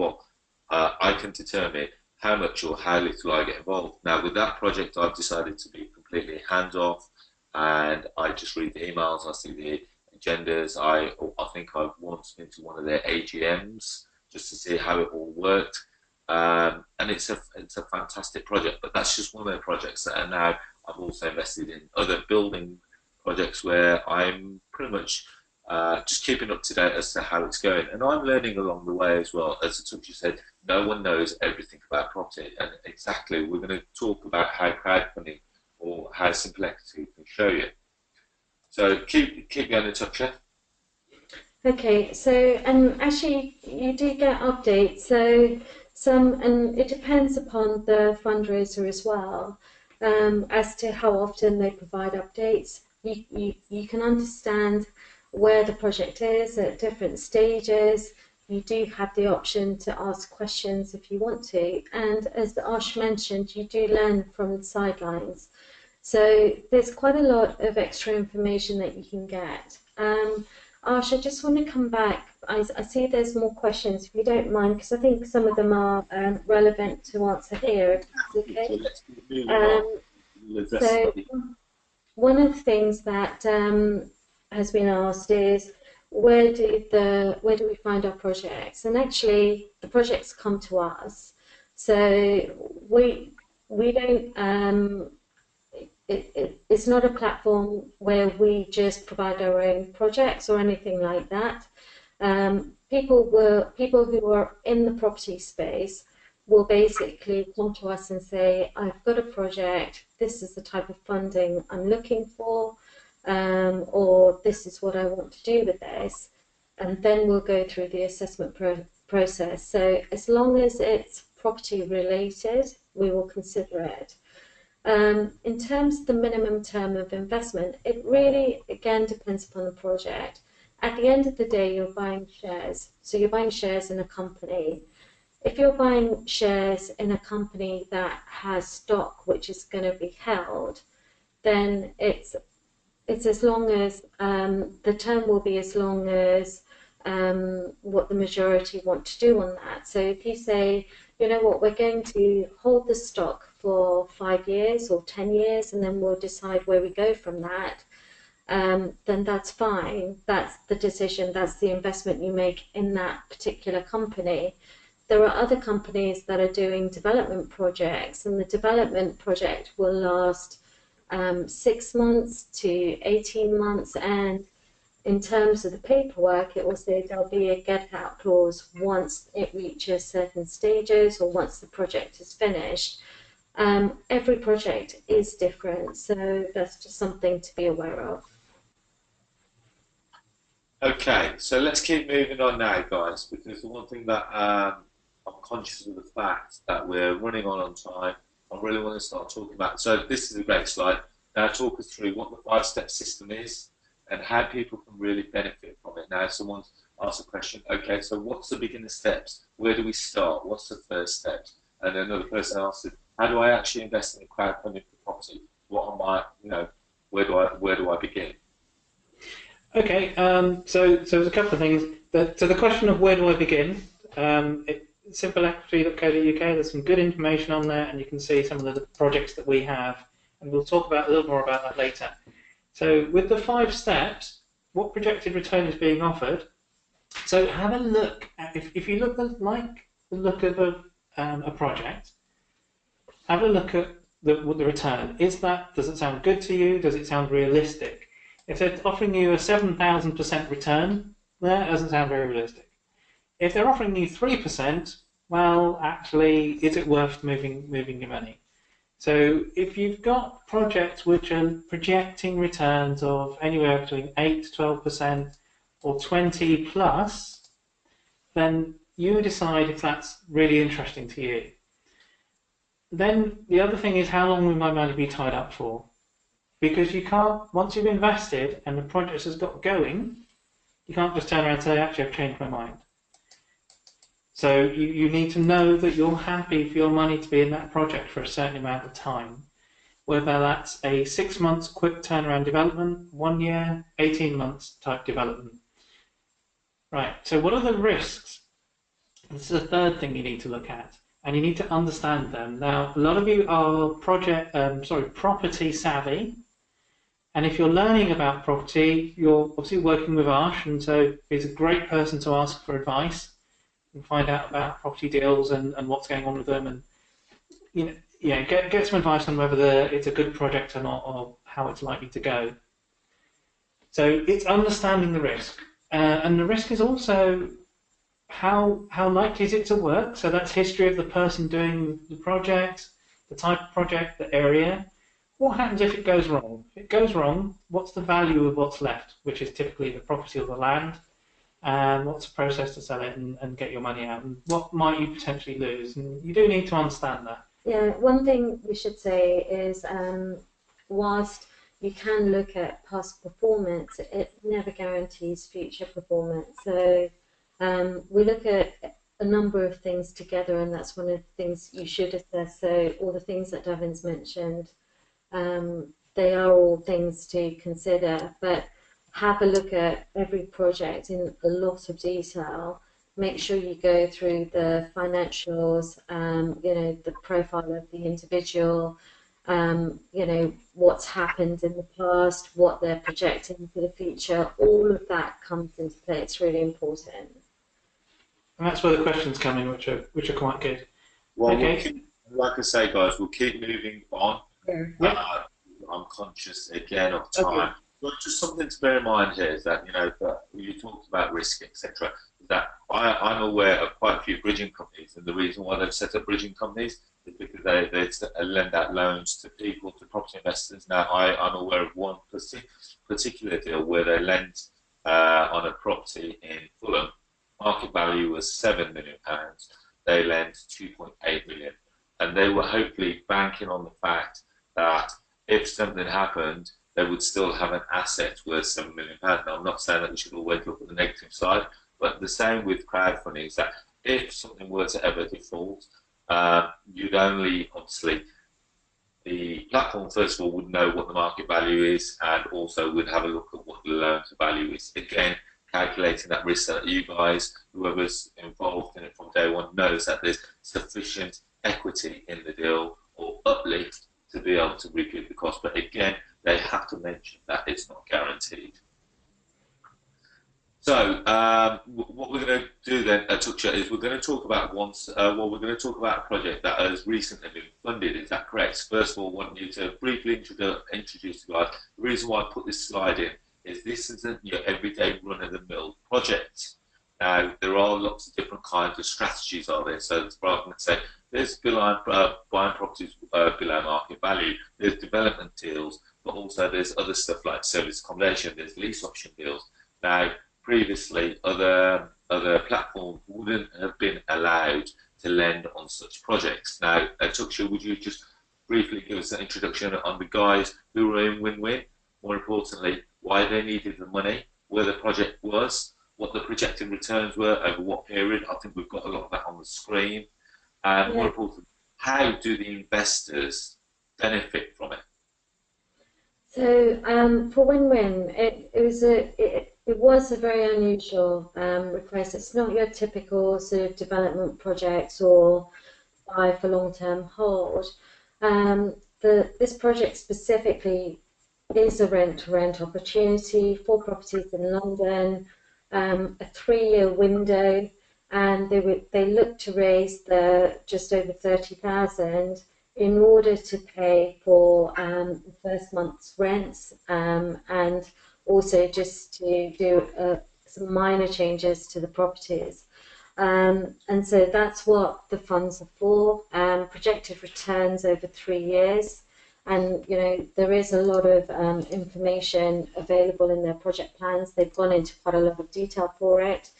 I can determine how much or how little I get involved. Now, with that project, I've decided to be completely hands-off, and I just read the emails, I see the agendas. I think I've once been to one of their AGMs just to see how it all worked. And it's a fantastic project, but that's just one of their projects. And now I've also invested in other building projects where I'm pretty much just keeping up to date as to how it's going, and I'm learning along the way as well. As Atuksha said, no one knows everything about property, and exactly we're going to talk about how crowdfunding or how Simple Equity can show you. So keep going, Atuksha. Okay, so actually you do get updates. So and it depends upon the fundraiser as well, as to how often they provide updates. You can understand where the project is at different stages. You do have the option to ask questions if you want to, and as Arsh mentioned, you do learn from the sidelines. So there's quite a lot of extra information that you can get. Arsh, I just want to come back. I see there's more questions, if you don't mind, because I think some of them are relevant to answer here, if that's okay. So let's keep moving on. So one of the things that has been asked is, where do we find our projects? And actually, the projects come to us. So we don't. It's not a platform where we just provide our own projects or anything like that. People who are in the property space will basically come to us and say, I've got a project, this is the type of funding I'm looking for, or this is what I want to do with this, and then we'll go through the assessment process. So as long as it's property related, we will consider it. In terms of the minimum term of investment, it really, again, depends upon the project. At the end of the day, you're buying shares. So you're buying shares in a company. If you're buying shares in a company that has stock which is going to be held, then it's as long as, the term will be as long as what the majority want to do on that. So if you say, you know what, we're going to hold the stock for 5 years or 10 years, and then we'll decide where we go from that, then that's fine. That's the decision, that's the investment you make in that particular company. There are other companies that are doing development projects, and the development project will last 6 months to 18 months, and in terms of the paperwork, it will say there'll be a get-out clause once it reaches certain stages or once the project is finished. Every project is different, so that's just something to be aware of. Okay, so let's keep moving on now, guys, because the one thing that I'm conscious of the fact that we're running on time. I really want to start talking about. So this is a great slide. Now talk us through what the 5-step system is and how people can really benefit from it. Now, if someone's asked a question, okay, so what's the beginner steps? Where do we start? What's the first steps? And then another person asked, how do I actually invest in crowdfunding for property? What am I, where do I begin? Okay, so there's a couple of things. So the question of where do I begin? SimpleEquity.co.uk, there's some good information on there, and you can see some of the projects that we have, and we'll talk about a little more about that later. So with the 5 steps, what projected return is being offered? So have a look at, if you like the look of a project, have a look at the return. Does it sound good to you? Does it sound realistic? If they're offering you a 7,000% return, that doesn't sound very realistic. If they're offering you 3%, well, actually, is it worth moving your money? So if you've got projects which are projecting returns of anywhere between 8 to 12% or 20 plus, then you decide if that's really interesting to you. Then the other thing is, how long will my money be tied up for? Because you can't, once you've invested and the project has got going, you can't just turn around and say, actually, I've changed my mind. So you need to know that you're happy for your money to be in that project for a certain amount of time, whether that's a 6 months quick turnaround development, 1 year, 18 months type development. Right, so what are the risks? This is the third thing you need to look at, and you need to understand them. Now, a lot of you are property savvy, and if you're learning about property, you're obviously working with Arsh, and so he's a great person to ask for advice and find out about property deals and what's going on with them, and get some advice on whether it's a good project or not, or how it's likely to go. So it's understanding the risk, and the risk is also how likely is it to work. So that's history of the person doing the project, the type of project, the area. What happens if it goes wrong? If it goes wrong, what's the value of what's left, which is typically the property or the land, and what's the process to sell it and get your money out, and what might you potentially lose? And you do need to understand that. Yeah, one thing we should say is whilst you can look at past performance, it never guarantees future performance. So we look at a number of things together, and that's one of the things you should assess. So all the things that Davin's mentioned, they are all things to consider, but have a look at every project in a lot of detail. Make sure you go through the financials, you know, the profile of the individual, you know, what's happened in the past, what they're projecting for the future. All of that comes into play. It's really important. And that's where the questions come in, which are quite good. Well, Okay. like I say, guys, we'll keep moving on. Yeah. I'm conscious again of time. Okay. But just something to bear in mind here is that, you know, that you talked about risk, etc. That I'm aware of quite a few bridging companies, and the reason why they've set up bridging companies is because they lend out loans to people, to property investors. Now, I'm aware of one particular deal where they lent on a property in Fulham. Market value was £7 million. They lent 2.8 million, and they were hopefully banking on the fact that if something happened, they would still have an asset worth £7 million. Now, I'm not saying that we should always look at the negative side, but the same with crowdfunding is that if something were to ever default, you'd only, obviously, the platform first of all would know what the market value is, and also would have a look at what the loan to value is. Again, calculating that risk so that you guys, whoever's involved in it from day one, knows that there's sufficient equity in the deal or uplift to be able to recoup the cost. But again, they have to mention that it's not guaranteed. So what we're going to do then, Atuksha, is we're going to talk about we're going to talk about a project that has recently been funded. Is that correct? First of all, I want you to briefly introduce you guys. The reason why I put this slide in is this isn't your everyday run-of-the-mill project. Now, there are lots of different kinds of strategies out there. So, rather than say, there's buying properties below market value, there's development deals, but also there's other stuff like service accommodation, there's lease option deals. Now, previously, other platforms wouldn't have been allowed to lend on such projects. Now, Atuksha, would you just briefly give us an introduction on the guys who were in win-win? More importantly, why they needed the money, where the project was, what the projected returns were over what period. I think we've got a lot of that on the screen. And more importantly, how do the investors benefit from it? So for win-win, it was a very unusual request. It's not your typical sort of development projects or buy for long-term hold. This project specifically is a rent-to-rent opportunity, 4 properties in London, a 3-year window, and they look to raise just over 30,000 in order to pay for the first month's rents, and also just to do some minor changes to the properties. And so that's what the funds are for, projected returns over 3 years. And, you know, there is a lot of information available in their project plans. They've gone into quite a lot of detail for it.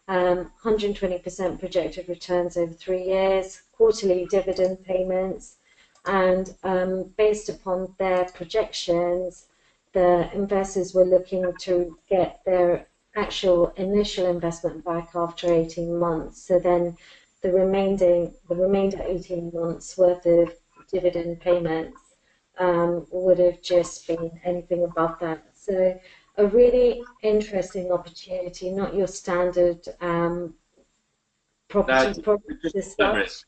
120% projected returns over 3 years, quarterly dividend payments, and based upon their projections, the investors were looking to get their actual initial investment back after 18 months. So then the remainder 18 months worth of dividend payments would have just been anything above that. So a really interesting opportunity, not your standard property as such.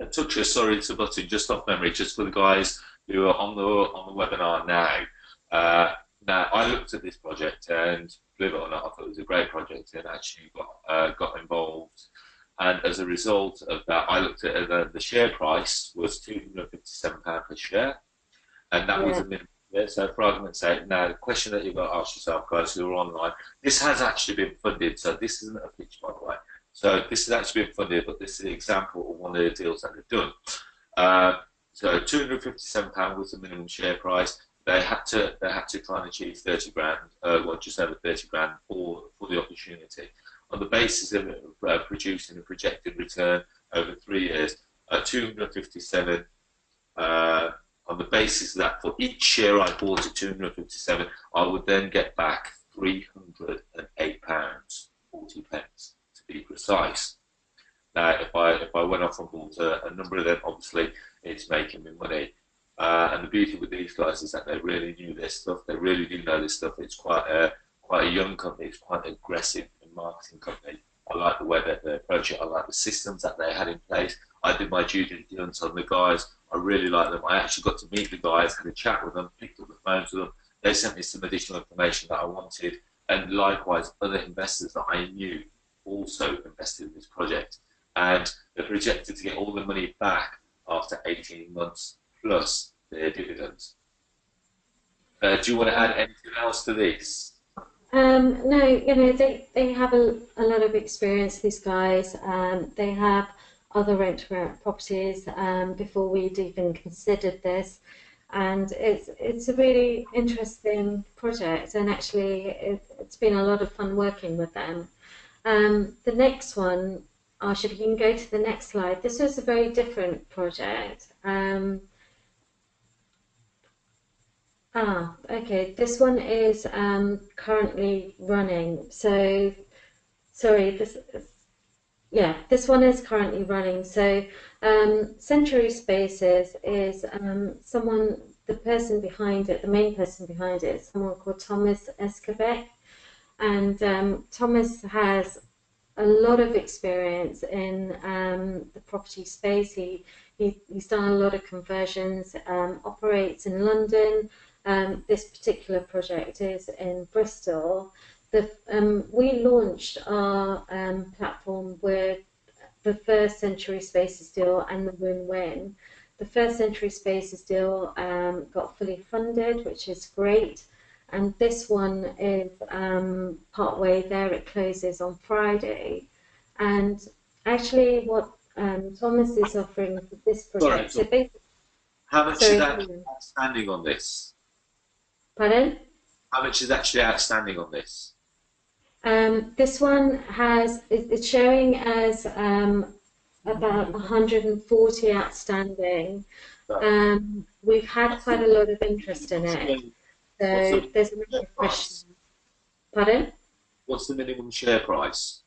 Atuksha, sorry to butt in, just off memory, just for the guys who are on the webinar now. Now, I looked at this project, and believe it or not, I thought it was a great project, and actually got involved. And as a result of that, I looked at the share price was £257 per share, and that was a minimum Yeah, so for argument's sake, now the question that you've got to ask yourself, guys who are online, this has actually been funded, so this isn't a pitch, by the way. So this has actually been funded, but this is an example of one of the deals that they've done. So £257 was the minimum share price. They had to try and achieve 30 grand, well, just over 30 grand for the opportunity, on the basis of producing a projected return over 3 years, 257. On the basis that for each share I bought at 257, I would then get back £308.40 to be precise. Now, if I went off and bought a number of them, obviously it's making me money. And the beauty with these guys is that they really knew their stuff. They really do know this stuff. It's quite a young company. It's quite an aggressive marketing company. I like the way that they approach it. I like the systems that they had in place. I did my due diligence on the guys. I really like them. I actually got to meet the guys, had a chat with them, picked up the phones with them. They sent me some additional information that I wanted, and likewise other investors that I knew also invested in this project. And they're projected to get all the money back after 18 months plus their dividends. Do you want to add anything else to this? No, you know, they have a lot of experience, these guys. They have other rent-to-rent properties before we'd even considered this. And it's a really interesting project, and actually it's been a lot of fun working with them. The next one, Arsh, if you can go to the next slide. This was a very different project. Okay, this one is currently running. So, sorry, this one is currently running. So, Century Spaces is the person behind it, the main person behind it is someone called Thomas Escobeck. And Thomas has a lot of experience in the property space. He's done a lot of conversions, operates in London. This particular project is in Bristol. We launched our platform with the first Century Spaces deal and the win-win. The first Century Spaces deal got fully funded, which is great. And this one is partway there. It closes on Friday. And actually what Thomas is offering for this project... Sorry, how much is actually outstanding on this? Pardon? How much is actually outstanding on this? This one it's showing as about 140 outstanding. We've had quite a lot of interest in it. So there's another question. Pardon? What's the minimum share price?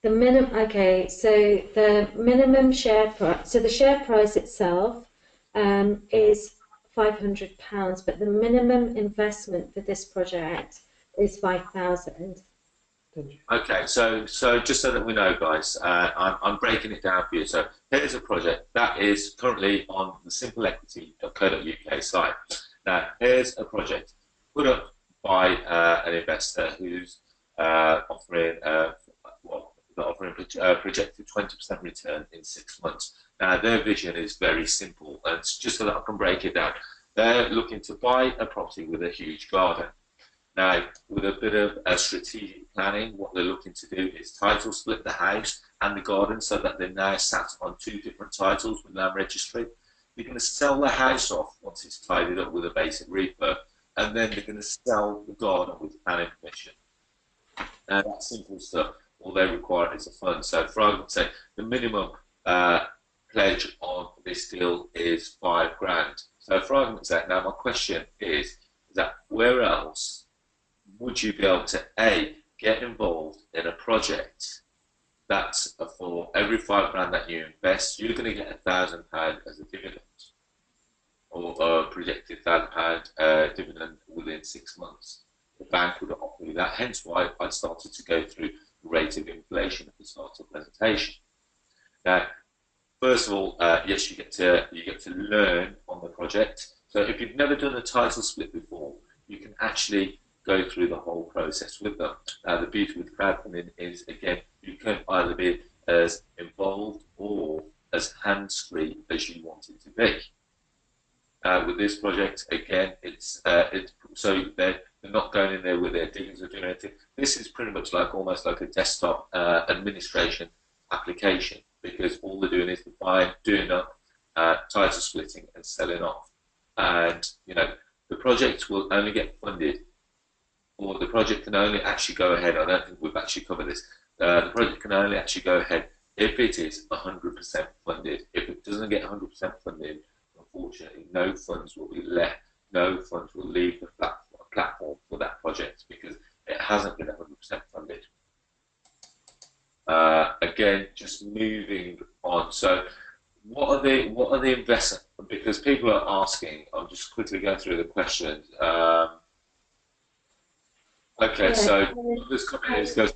Okay, so the minimum share price, so the share price itself is £500, but the minimum investment for this project is 5,000. Okay, so just so that we know, guys, I'm breaking it down for you. So here's a project that is currently on the simpleequity.co.uk site. Now, here's a project put up by an investor who's offering projected 20% return in 6 months. Now, their vision is very simple, and it's just so that I can break it down. They're looking to buy a property with a huge garden. Now, with a bit of strategic planning, what they're looking to do is title split the house and the garden so that they're now sat on 2 different titles with land registry. They're going to sell the house off once it's tidied up with a basic refurb, and then they're going to sell the garden with planning permission. Now, that's simple stuff. All they require is a fund. So, for argument's sake, the minimum pledge on this deal is £5,000. So, for argument's sake, now my question is that where else would you be able to get involved in a project that's for every £5,000 that you invest, you're going to get £1,000 as a dividend, or a projected £1,000 dividend within 6 months? The bank would offer you that. Hence why I started to go through the rate of inflation at the start of the presentation. Now, first of all, yes, you get to learn on the project. So if you've never done a title split before, you can actually go through the whole process with them. The beauty with crowdfunding is, again, you can either be as involved or as hands-free as you want it to be. With this project, again, so they're not going in there with their diggings or doing anything. This is pretty much like almost like a desktop administration application, because all they're doing is buying, doing up, title splitting, and selling off. And the project will only get funded, or the project can only actually go ahead. I don't think we've actually covered this. The project can only actually go ahead if it is 100% funded. If it doesn't get 100% funded, unfortunately, no funds will be left. No funds will leave the platform for that project because it hasn't been 100% funded. Again, just moving on. So, what are the investment? Because people are asking. I'm just quickly going through the questions. Okay, so this comment goes,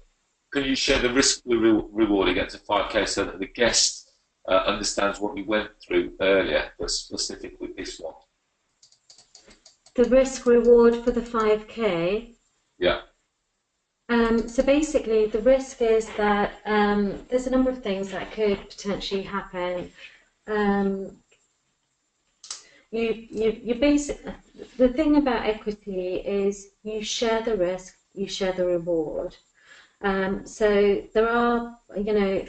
can you share the risk reward against a 5K so that the guest understands what we went through earlier, but specific with this one? The risk reward for the 5K? Yeah. So basically, the risk is that there's a number of things that could potentially happen. The thing about equity is you share the risk, you share the reward. So there are,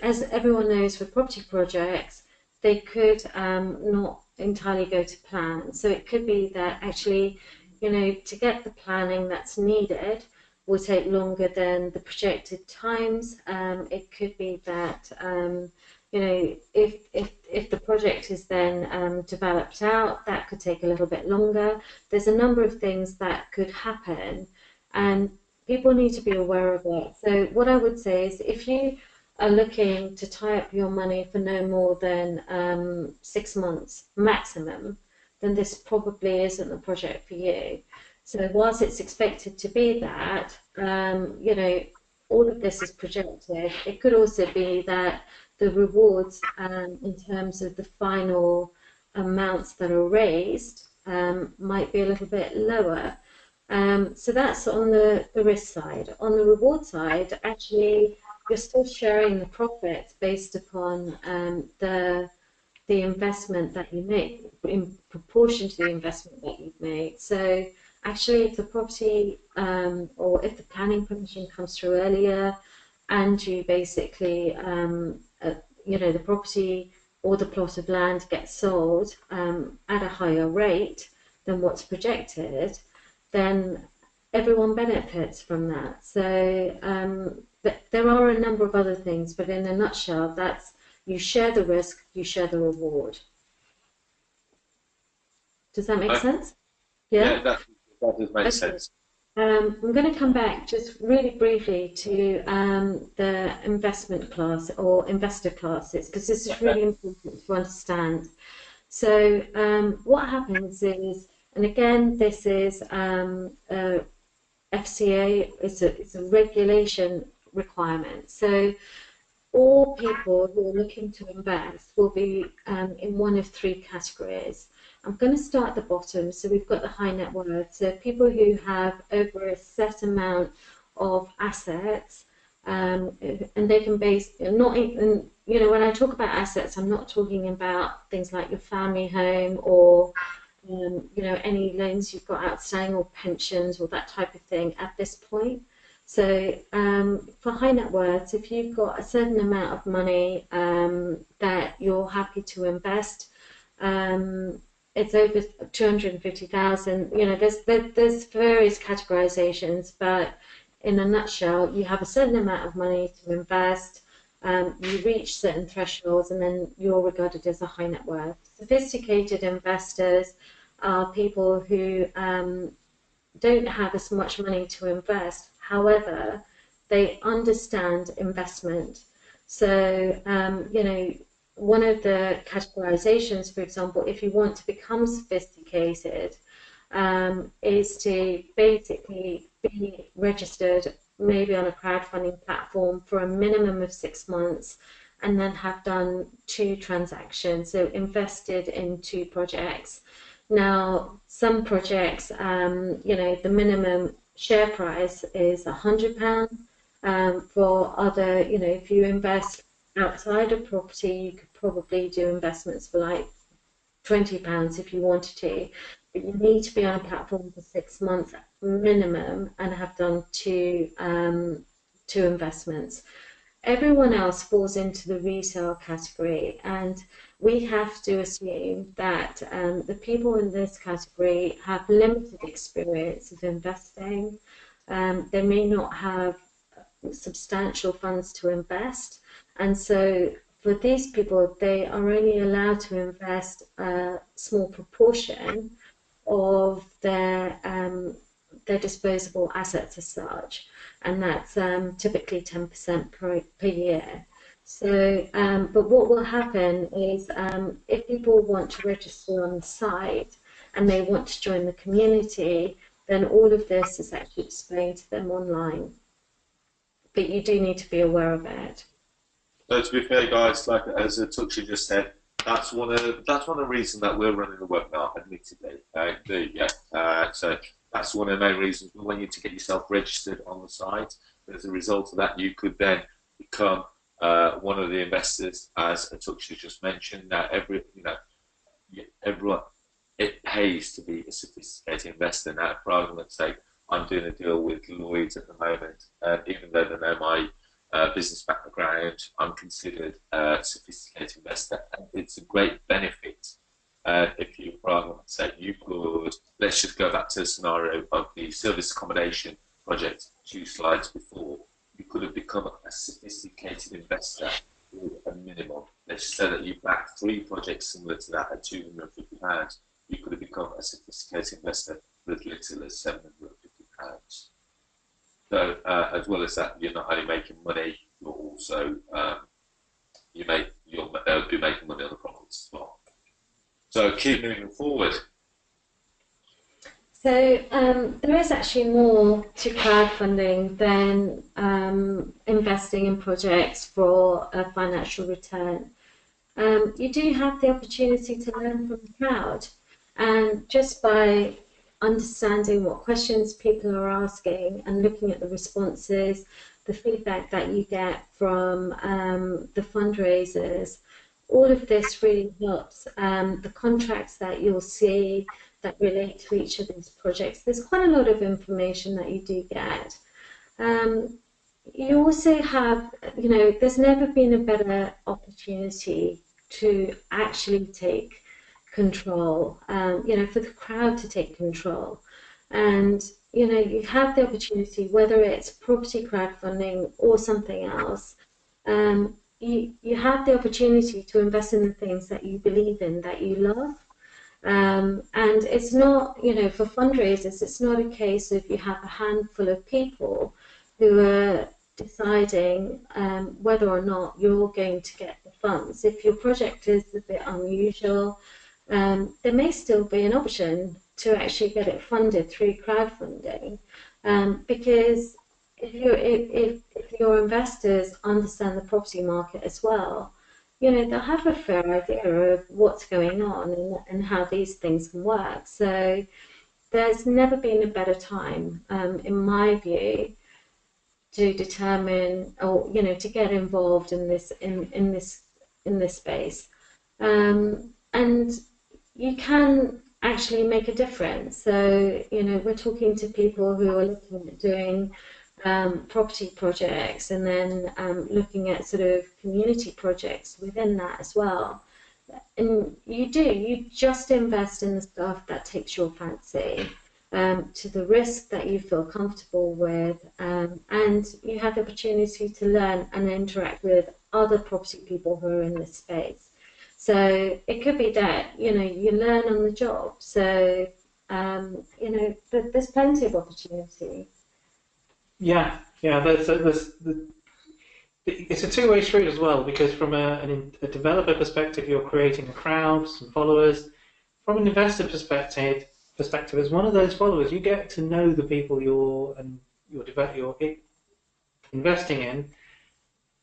as everyone knows, with property projects, they could not entirely go to plan. So it could be that actually, to get the planning that's needed will take longer than the projected times. It could be that, if the project is then developed out, that could take a little bit longer. There's a number of things that could happen, and people need to be aware of it. So what I would say is, if you are looking to tie up your money for no more than 6 months maximum, then this probably isn't the project for you. So whilst it's expected to be that, all of this is projected. It could also be that the rewards in terms of the final amounts that are raised might be a little bit lower. So that's on the risk side. On the reward side, actually, you're still sharing the profits based upon the investment that you make in proportion to the investment that you've made. So actually, if the property or if the planning permission comes through earlier, and you basically, the property or the plot of land gets sold at a higher rate than what's projected, then everyone benefits from that. So but there are a number of other things, but in a nutshell, that's you share the risk, you share the reward. Does that make sense? Yeah, that does make sense. I'm going to come back just really briefly to the investment class or investor classes, because this is really important to understand. So what happens is, and again, this is FCA, it's a regulation requirement. So all people who are looking to invest will be in one of three categories. I'm going to start at the bottom. So we've got the high net worth. So people who have over a set amount of assets, and they can base, not even, when I talk about assets, I'm not talking about things like your family home or any loans you've got outstanding or pensions or that type of thing at this point. So for high net worth, if you've got a certain amount of money that you're happy to invest, it's over 250,000. There's various categorizations, but in a nutshell, you have a certain amount of money to invest. You reach certain thresholds, and then you're regarded as a high net worth. Sophisticated investors are people who don't have as much money to invest. However, they understand investment. So, one of the categorizations, for example, if you want to become sophisticated, is to basically be registered maybe on a crowdfunding platform for a minimum of 6 months, and then have done 2 transactions, so invested in 2 projects. Now, some projects, the minimum share price is £100. For other, if you invest outside of property, you could probably do investments for like £20 if you wanted to, but you need to be on a platform for 6 months minimum and have done two investments. Everyone else falls into the resale category, and we have to assume that the people in this category have limited experience of investing. They may not have substantial funds to invest, and so for these people, they are only allowed to invest a small proportion of their disposable assets as such, and that's typically 10% per year. So, but what will happen is if people want to register on the site and they want to join the community, then all of this is actually explained to them online. But you do need to be aware of it. So to be fair, guys, like as Atuksha just said, that's one of the reasons that we're running the webinar, admittedly. So that's one of the main reasons we want you to get yourself registered on the site. As a result of that, you could then become one of the investors, as Atuksha just mentioned. Now, everyone, it pays to be a sophisticated investor. Now, for argument's sake, I'm doing a deal with Lloyds at the moment, and even though they know my business background, I'm considered a sophisticated investor, and it's a great benefit. If you, for argument's sake, you could, let's just go back to the scenario of the service accommodation project 2 slides before. You could have become a sophisticated investor with a minimum. Let's just say that you backed 3 projects similar to that at £250. You could have become a sophisticated investor with as little as £750. So, as well as that, you're not only making money, you're also you'll be making money on the profits as well. So keep moving forward. So there is actually more to crowdfunding than investing in projects for a financial return. You do have the opportunity to learn from the crowd, and just by understanding what questions people are asking and looking at the responses, the feedback that you get from the fundraisers, all of this really helps. The contracts that you'll see that relate to each of these projects, there's quite a lot of information that you do get. You also have, there's never been a better opportunity to actually take control, for the crowd to take control. And, you have the opportunity, whether it's property crowdfunding or something else, you have the opportunity to invest in the things that you believe in, that you love. And it's not, for fundraisers, it's not a case of you have a handful of people who are deciding whether or not you're going to get the funds. If your project is a bit unusual, there may still be an option to actually get it funded through crowdfunding, because if your investors understand the property market as well, they'll have a fair idea of what's going on and how these things can work. So there's never been a better time, in my view, to determine or to get involved in this space, and you can actually make a difference. So we're talking to people who are looking at doing property projects, and then looking at sort of community projects within that as well. And you just invest in the stuff that takes your fancy, to the risk that you feel comfortable with, and you have the opportunity to learn and interact with other property people who are in this space. So it could be that you learn on the job. So there's plenty of opportunity. Yeah. It's a two-way street as well, because from a developer perspective, you're creating a crowd, some followers. From an investor perspective, as one of those followers, you get to know the people you're investing in,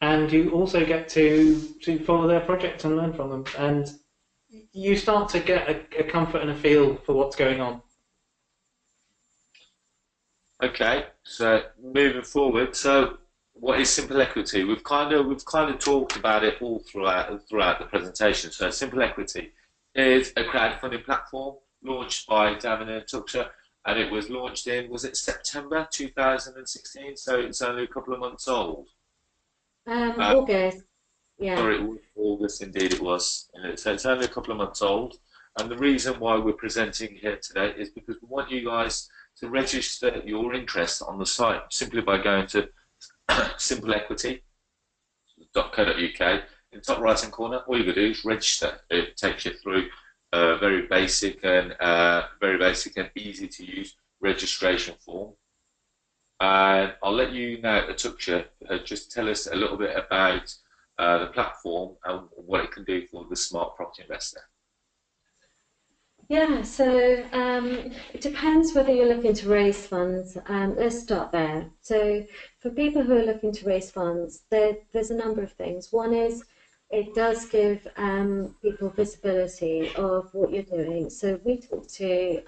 and you also get to follow their project and learn from them, and you start to get a comfort and a feel for what's going on. Okay, so moving forward, so what is simple equity? We've kind of talked about it all throughout the presentation. So simple equity is a crowdfunding platform launched by Davin and Atuksha, and it was launched in, was it September 2016? So it's only a couple of months old. August, yeah. Sorry, it was August, indeed it was. So it's only a couple of months old. And the reason why we're presenting here today is because we want you guys to register your interest on the site simply by going to simpleequity.co.uk. In the top right hand corner, all you've got to do is register. It takes you through a very basic and easy to use registration form. And I'll let you know, Atuksha, just tell us a little bit about the platform and what it can do for the smart property investor. Yeah, so it depends whether you're looking to raise funds. Let's start there. So for people who are looking to raise funds, there's a number of things. One is it does give people visibility of what you're doing. So we talk to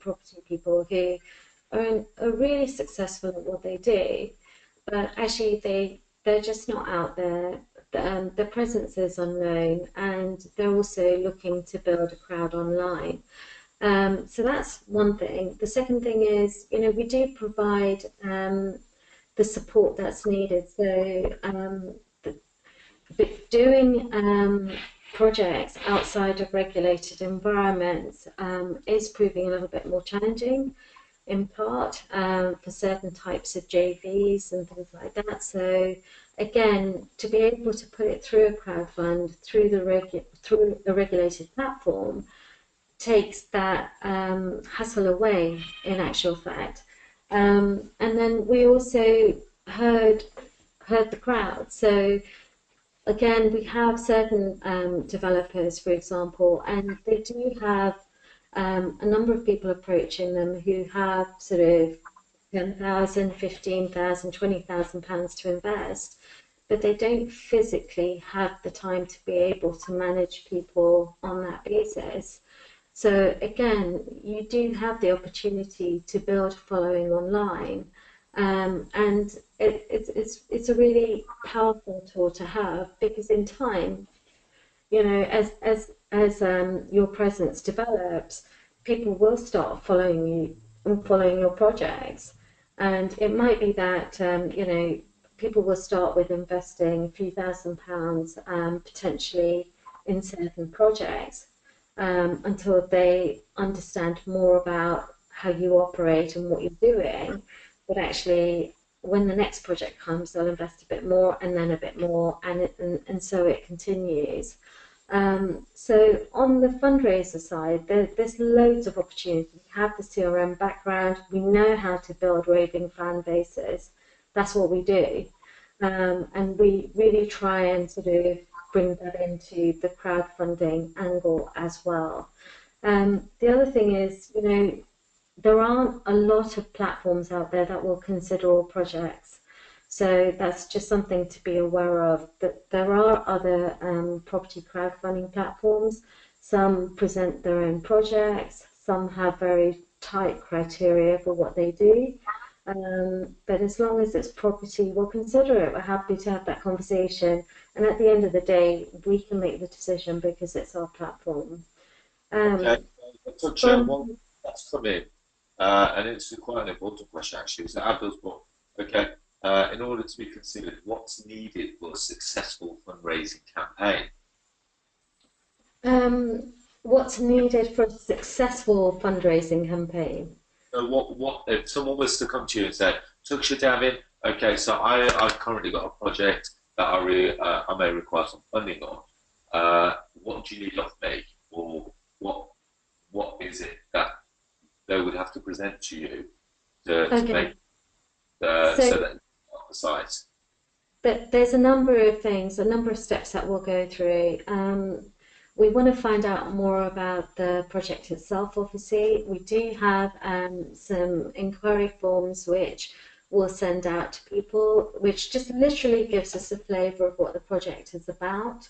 property people who are really successful at what they do, but actually they're just not out there. Their presence is unknown, and they're also looking to build a crowd online. So that's one thing. The second thing is, we do provide the support that's needed. So doing projects outside of regulated environments is proving a little bit more challenging, in part for certain types of JVs and things like that. So again, to be able to put it through a crowdfund, through a regulated platform, takes that hassle away, in actual fact. And then we also heard the crowd. So again, we have certain developers, for example, and they do have a number of people approaching them who have sort of £10,000, £15,000, £20,000 to invest, but they don't physically have the time to be able to manage people on that basis. So again, you do have the opportunity to build a following online, and it's a really powerful tool to have, because in time, as your presence develops, people will start following you and following your projects. And it might be that, people will start with investing a few £1,000s potentially in certain projects until they understand more about how you operate and what you're doing. But actually, when the next project comes, they'll invest a bit more and then a bit more, and so it continues. So on the fundraiser side, there's loads of opportunity. We have the CRM background. We know how to build raving fan bases. That's what we do. And we really try and sort of bring that into the crowdfunding angle as well. The other thing is, there aren't a lot of platforms out there that will consider all projects. So that's just something to be aware of, that there are other property crowdfunding platforms. Some present their own projects, some have very tight criteria for what they do. But as long as it's property, we'll consider it. We're happy to have that conversation. And at the end of the day, we can make the decision because it's our platform. Okay, that's come in, and it's quite an important question actually. It's Abdul's book. Okay. In order to be considered, what's needed for a successful fundraising campaign? What's needed for a successful fundraising campaign? So what if someone was to come to you and say, Atuksha Davin, okay, so I've currently got a project that I may require some funding on. What do you need of me, or what is it that they would have to present to you to make so that the site? But there's a number of things, a number of steps that we'll go through. We want to find out more about the project itself, obviously. We do have some inquiry forms which we'll send out to people, which just literally gives us a flavour of what the project is about.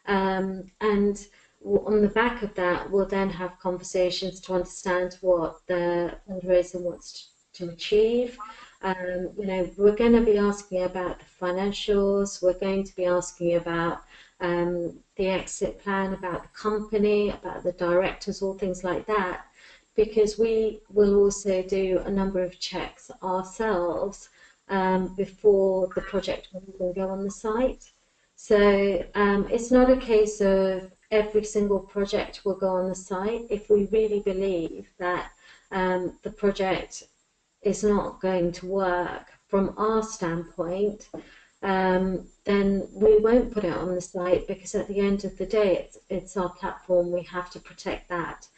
And on the back of that, we'll then have conversations to understand what the fundraiser wants to achieve. We're going to be asking about the financials. We're going to be asking about the exit plan, about the company, about the directors, all things like that, because we will also do a number of checks ourselves before the project will even go on the site. So it's not a case of every single project will go on the site. If we really believe that the project is not going to work from our standpoint, then we won't put it on the site, because at the end of the day, it's our platform. We have to protect that.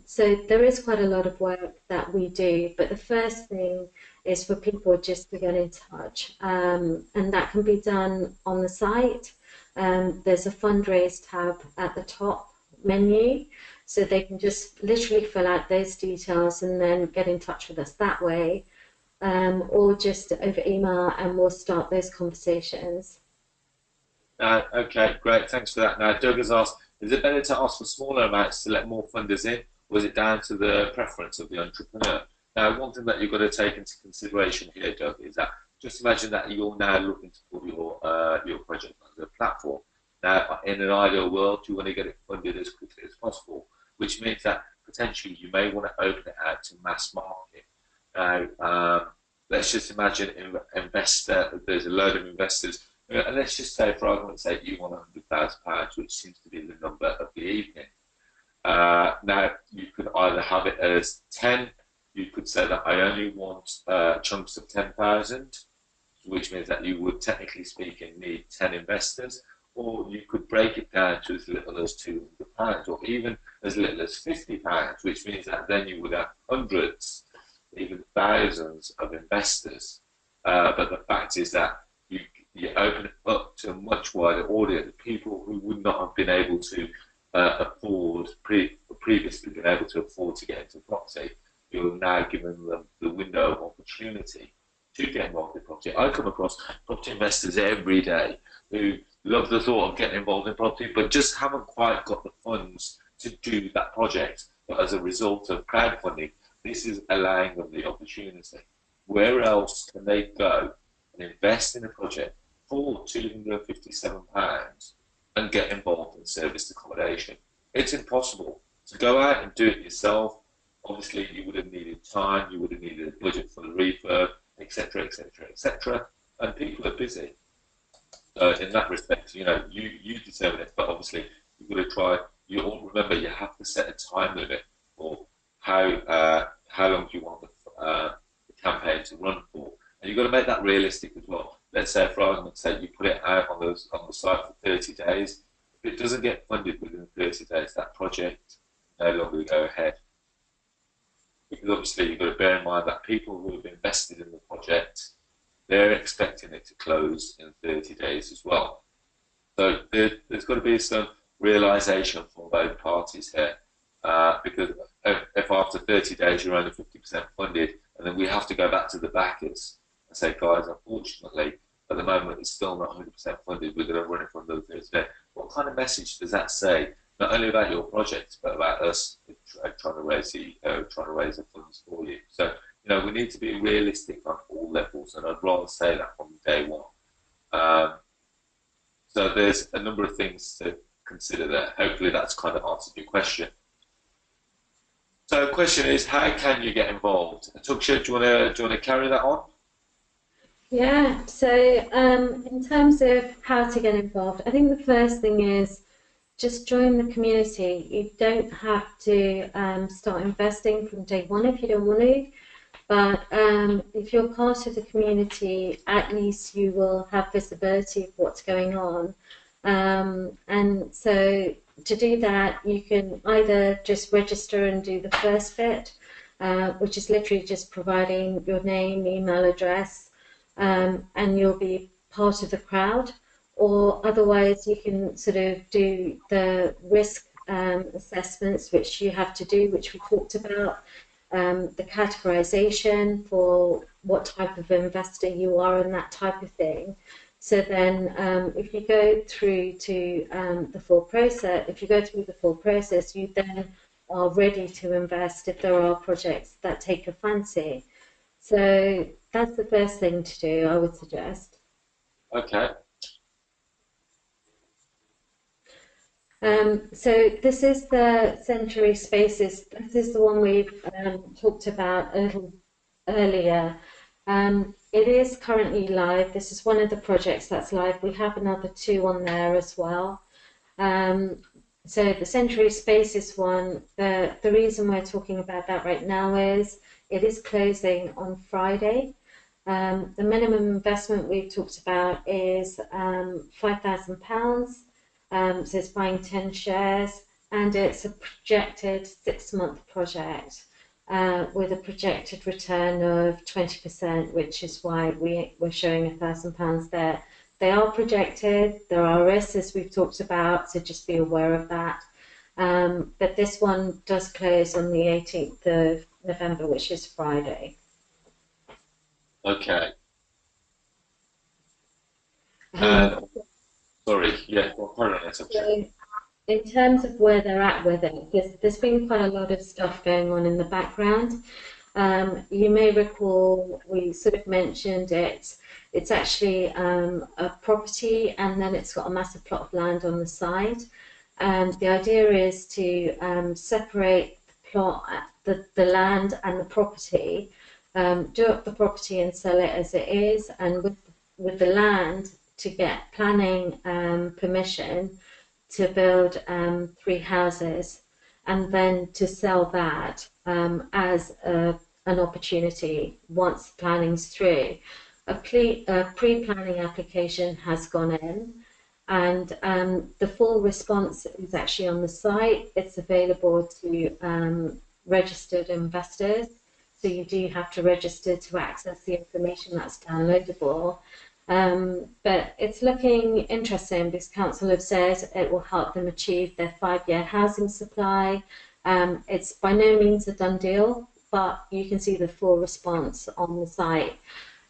So there is quite a lot of work that we do, but the first thing is for people just to get in touch, and that can be done on the site. There's a fundraise tab at the top menu, so they can just literally fill out those details and then get in touch with us that way, or just over email, and we'll start those conversations. Okay, great, thanks for that. Now, Doug has asked, is it better to ask for smaller amounts to let more funders in, or is it down to the preference of the entrepreneur? Now, one thing that you've got to take into consideration here, Doug, is that just imagine that you're now looking to put your project on the platform. Now, in an ideal world, you want to get it funded as quickly as possible, which means that potentially you may want to open it out to mass market. Now, let's just imagine there's a load of investors, and let's just say, for argument's sake, you want £100,000, which seems to be the number of the evening. Now, you could either have it as 10. You could say that I only want chunks of 10,000, which means that you would, technically speaking, need 10 investors, or you could break it down to as little as £200, or even as little as £50, which means that then you would have hundreds, even thousands of investors. But the fact is that you open it up to a much wider audience, people who would not have been able to previously been able to afford to get into property. You're now giving them the window of opportunity to get involved in property. I come across property investors every day who love the thought of getting involved in property, but just haven't quite got the funds to do that project. But as a result of crowdfunding, this is allowing them the opportunity. Where else can they go and invest in a project for £257 and get involved in serviced accommodation? It's impossible. To go out and do it yourself, obviously you would have needed time, you would have needed a budget for the refurb, etc., etc., etc. And people are busy. So in that respect, you determine it, but obviously you've got to try. You all remember you have to set a time limit for how long do you want the campaign to run for, and you've got to make that realistic as well. Let's say, for argument's sake, you put it out on the site for 30 days. If it doesn't get funded within 30 days, that project no longer go ahead. Because obviously you've got to bear in mind that people who have invested in the project, they're expecting it to close in 30 days as well. So there's got to be some realisation for both parties here, because if after 30 days you're only 50% funded, and then we have to go back to the backers and say, guys, unfortunately, at the moment it's still not 100% funded, we're going to run it for another 30 days. What kind of message does that say, not only about your project, but about us trying to raise the funds for you? So, we need to be realistic on all levels, and I'd rather say that from day one. So there's a number of things to consider there. Hopefully that's kind of answered your question. So the question is, how can you get involved? Atuksha, do you want to carry that on? Yeah, so in terms of how to get involved, I think the first thing is just join the community. You don't have to start investing from day one if you don't want to, but if you're part of the community, at least you will have visibility of what's going on. And so to do that, you can either just register and do the first bit, which is literally just providing your name, email address, and you'll be part of the crowd. Or otherwise, you can sort of do the risk assessments, which you have to do, which we talked about, the categorization for what type of investor you are and that type of thing. So then if you go through to the full process, you then are ready to invest if there are projects that take a fancy. So that's the first thing to do, I would suggest. Okay. So this is the Century Spaces. This is the one we've talked about a little earlier. It is currently live. This is one of the projects that's live. We have another 2 on there as well. So the Century Spaces one, the reason we're talking about that right now is it is closing on Friday. The minimum investment we've talked about is £5,000. So it's buying 10 shares, and it's a projected 6-month project with a projected return of 20%, which is why we're showing £1,000 there. They are projected. There are risks, as we've talked about, so just be aware of that. But this one does close on the 18th of November, which is Friday. Okay. Sorry, yeah, well, so in terms of where they're at with it, there's been quite a lot of stuff going on in the background. You may recall we sort of mentioned it. It's actually a property, and then it's got a massive plot of land on the side. The idea is to separate the plot, the land and the property, do up the property and sell it as it is, and with the land to get planning permission to build 3 houses, and then to sell that as an opportunity once planning's through. A pre-planning application has gone in, and the full response is actually on the site. It's available to registered investors, so you do have to register to access the information that's downloadable. But it's looking interesting because council have said it will help them achieve their 5-year housing supply. It's by no means a done deal, but you can see the full response on the site.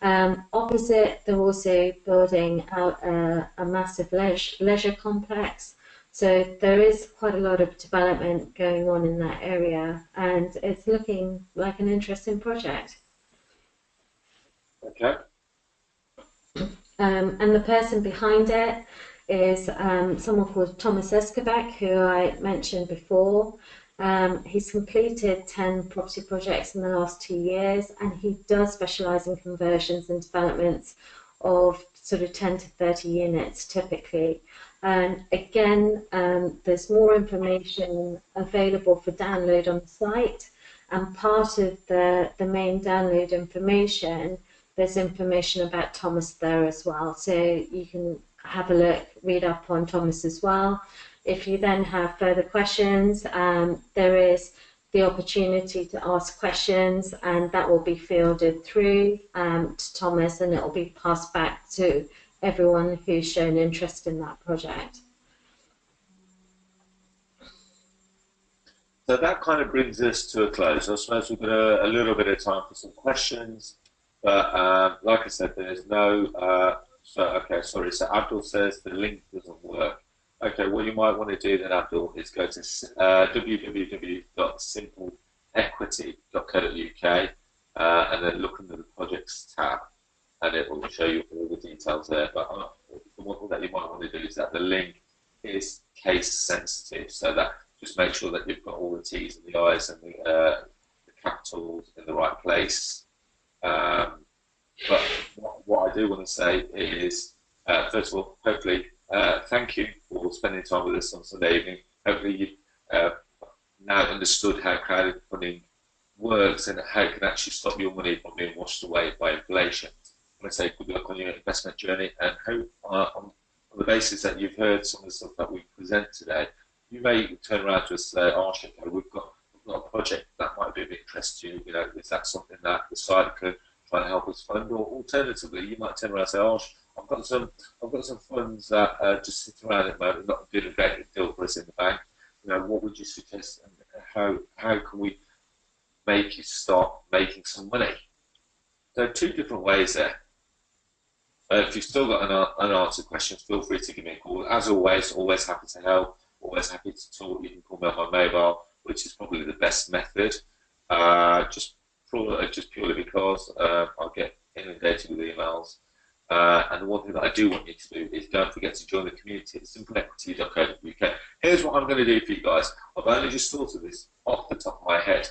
Opposite, they're also building out a massive leisure complex. So there is quite a lot of development going on in that area, and it's looking like an interesting project. Okay. And the person behind it is someone called Thomas Escobeck, who I mentioned before. He's completed 10 property projects in the last 2 years, and he does specialise in conversions and developments of sort of 10 to 30 units typically. And again, there's more information available for download on the site, and part of the main download information, there's information about Thomas there as well. So you can have a look, read up on Thomas as well. If you then have further questions, there is the opportunity to ask questions, and that will be fielded through to Thomas, and it will be passed back to everyone who's shown interest in that project. So that kind of brings us to a close. I suppose we've got a little bit of time for some questions, but like I said, there's no. So Abdul says the link doesn't work. Okay, what you might want to do then, Abdul, is go to www.simpleequity.co.uk and then look under the projects tab, and it will show you all the details there. But the one that you might want to do is that the link is case sensitive, so that just make sure that you've got all the T's and the I's and the capitals in the right place. But what I do want to say is, first of all, hopefully, thank you for spending time with us on Sunday evening. Hopefully you've now understood how crowdfunding works and how it can actually stop your money from being washed away by inflation. I want to say good luck on your investment journey, and hope on the basis that you've heard some of the stuff that we present today, you may turn around to us and say, Arsh, we've got a project that might be of interest to you. You know, is that something that the site could try and help us fund? Or alternatively, you might turn around and say, Arsh, I've got some funds that just sit around at the moment, not doing a great deal for us in the bank. You know, what would you suggest, and how can we make you start making some money? There are 2 different ways there. If you've still got unanswered questions, feel free to give me a call. As always happy to help, always happy to talk. You can call me on my mobile, which is probably the best method. Just purely because I'll get inundated with emails. And the one thing that I do want you to do is don't forget to join the community at simpleequity.co.uk. Here's what I'm going to do for you guys. I've only just thought of this off the top of my head.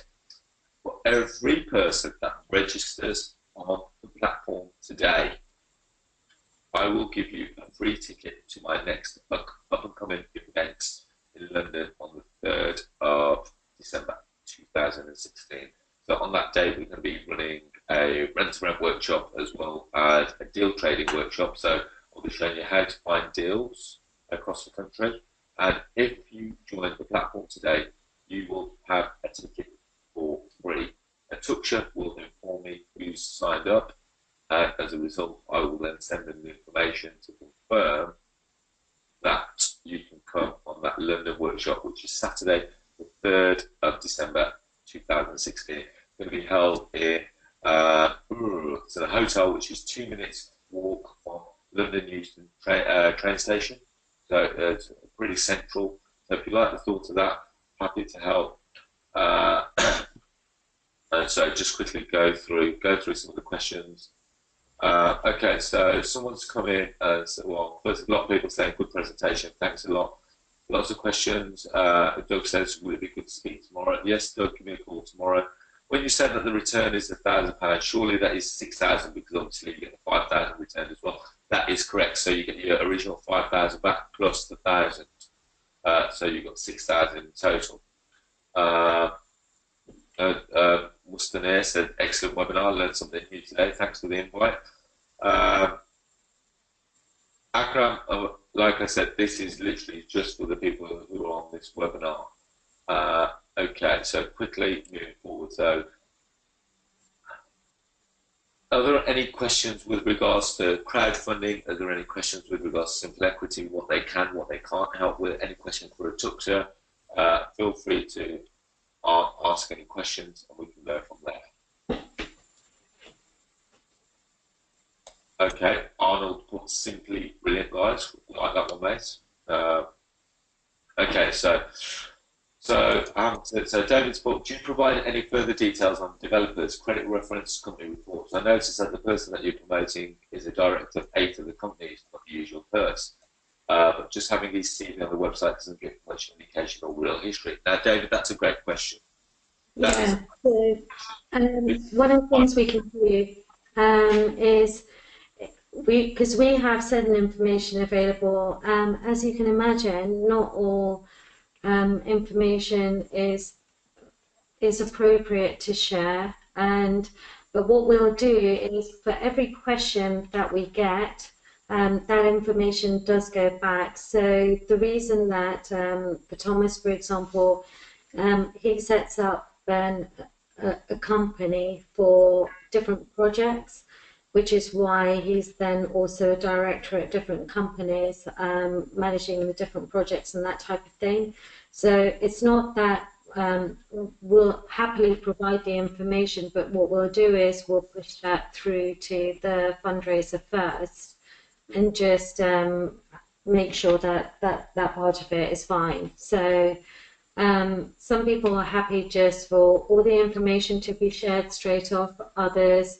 For every person that registers on the platform today, I will give you a free ticket to my next up-and-coming event in London on the 3rd of December 2016. So on that day, we're going to be running a rent-to-rent workshop as well as a deal trading workshop. So I'll be showing you how to find deals across the country. And if you join the platform today, you will have a ticket for free. Atuksha will inform me who's signed up. And as a result, I will then send them the information to confirm that you can come on that London workshop, which is Saturday, the 3rd of December 2016. It's going to be held in it's in a hotel which is 2 minutes walk from London Euston train station. So it's pretty central. So if you like the thought of that, happy to help. And so just quickly go through some of the questions. Okay, so someone's come in and said, well, first a lot of people saying good presentation, thanks a lot. Lots of questions. Doug says, will it be good to speak tomorrow? Yes, Doug, give me a call tomorrow. When you said that the return is £1,000, surely that is 6,000 because obviously you get the 5,000 return as well. That is correct. So you get your original 5,000 back plus the 1,000. So you've got 6,000 in total. Mustaner said, excellent webinar, learned something new today. Thanks for the invite. Akram, like I said, this is literally just for the people who are on this webinar. Okay, so quickly moving forward. So, are there any questions with regards to crowdfunding? Are there any questions with regards to simple equity, what they can, what they can't help with? Any questions for Atuksha? Feel free to ask any questions and we can go from there. Okay, Arnold put simply brilliant, guys. Like that one, mate. Okay, so David's put, do you provide any further details on developers, credit reference, company reports? I noticed that the person that you're promoting is a director of 8 of the companies, not the usual person. But just having his CV on the website doesn't give much indication or real history. Now, David, that's a great question. Yeah, so one of the things we can do is, because we have certain information available, as you can imagine, not all information is appropriate to share. But what we'll do is, for every question that we get, that information does go back. So the reason that for Thomas, for example, he sets up a company for different projects, which is why he's then also a director at different companies, managing the different projects and that type of thing. So it's not that we'll happily provide the information, but what we'll do is we'll push that through to the fundraiser first and just make sure that part of it is fine. So some people are happy just for all the information to be shared straight off. Others,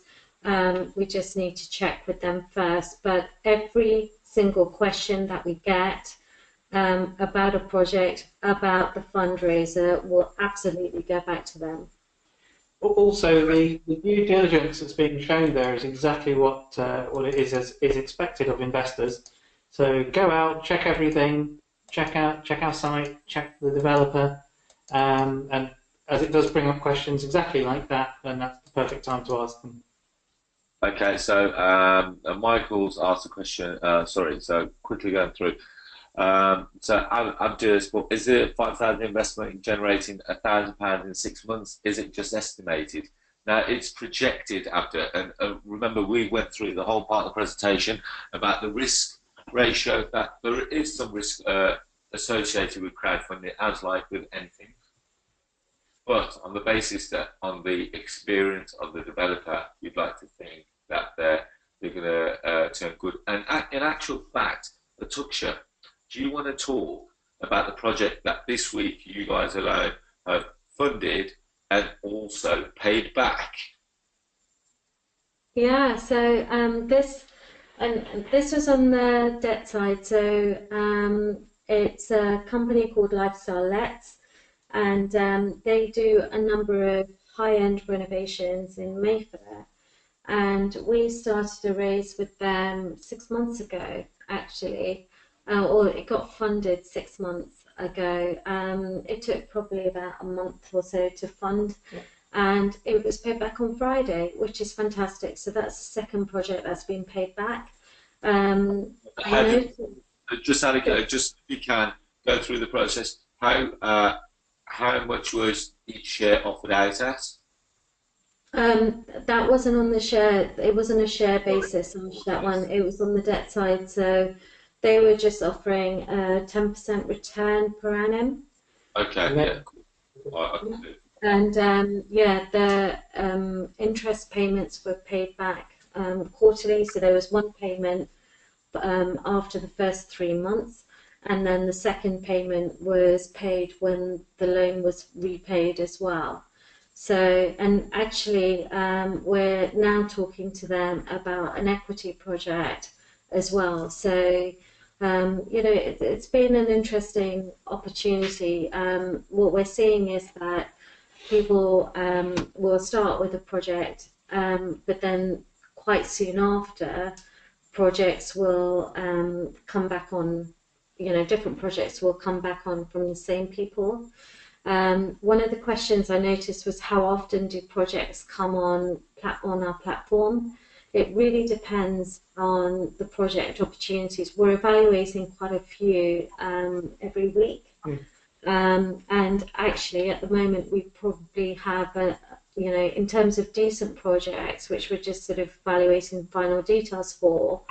we just need to check with them first. But every single question that we get about a project, about the fundraiser, will absolutely go back to them. Also, the due diligence that's being shown there is exactly what it is expected of investors. So go out, check everything, check our site, check the developer, and as it does bring up questions exactly like that, then that's the perfect time to ask them. Okay, so Michael's asked a question. So quickly going through. So I'm curious, is it 5,000 investment generating £1,000 in 6 months? Is it just estimated? Now it's projected after, and remember we went through the whole part of the presentation about the risk ratio, that there is some risk associated with crowdfunding, as like with anything. But on the basis that, on the experience of the developer, you'd like to think that they're going to turn good. And in actual fact, Atuksha, do you want to talk about the project that this week you guys alone have funded and also paid back? Yeah, so this And this was on the debt side. So it's a company called Lifestyle Lets, and they do a number of high-end renovations in Mayfair. And we started a raise with them 6 months ago, actually, or it got funded 6 months ago. It took probably about a month or so to fund. Yeah. And it was paid back on Friday, which is fantastic. So that's the second project that's been paid back. Just if you can go through the process, how much was each share offered out at? That wasn't on the share. It wasn't a share basis on that one. It was on the debt side. So they were just offering a 10% return per annum. Okay. Yeah. Cool. And the interest payments were paid back quarterly. So there was one payment after the first 3 months, and then the second payment was paid when the loan was repaid as well. So, and actually, we're now talking to them about an equity project as well. So, it's been an interesting opportunity. What we're seeing is that people will start with a project, but then quite soon after, projects will come back on, different projects will come back on from the same people. One of the questions I noticed was how often do projects come on our platform? It really depends on the project opportunities. We're evaluating quite a few every week. And actually, at the moment, we probably have, in terms of decent projects, which we're just sort of evaluating final details for,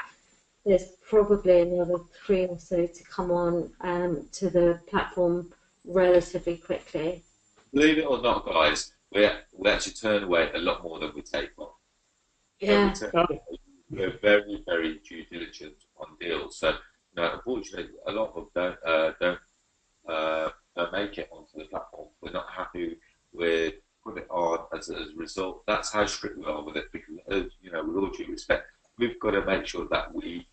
there's probably another 3 or so to come on to the platform relatively quickly. Believe it or not, guys, we actually turn away a lot more than we take on. Yeah. We're very, very due diligent on deals. So, unfortunately, a lot of them don't make it onto the platform. We're not happy with putting it on as a result. That's how strict we are with it, because, with all due respect, we've got to make sure that we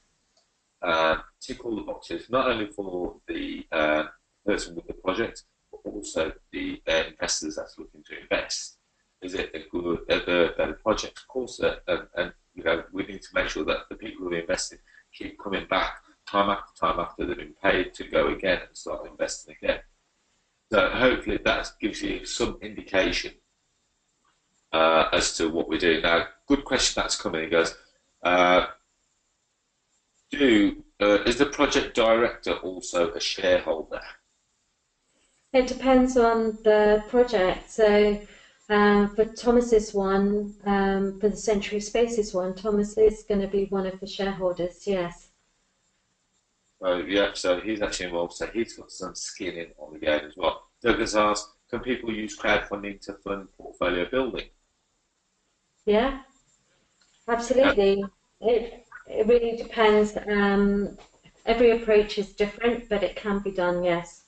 tick all the boxes, not only for the person with the project, but also the investors that's looking to invest. Is it a good better project? Of course, and we need to make sure that the people who are investing keep coming back time after they've been paid to go again and start investing again. So hopefully that gives you some indication as to what we're doing. Now, good question that's coming. It goes, is the project director also a shareholder? It depends on the project. So for Thomas's one, for the Century Spaces one, Thomas is going to be one of the shareholders, yes. So he's actually involved, so he's got some skin in on the game as well. Douglas asked, can people use crowdfunding to fund portfolio building? Yeah, absolutely. It really depends. Every approach is different, but it can be done, yes.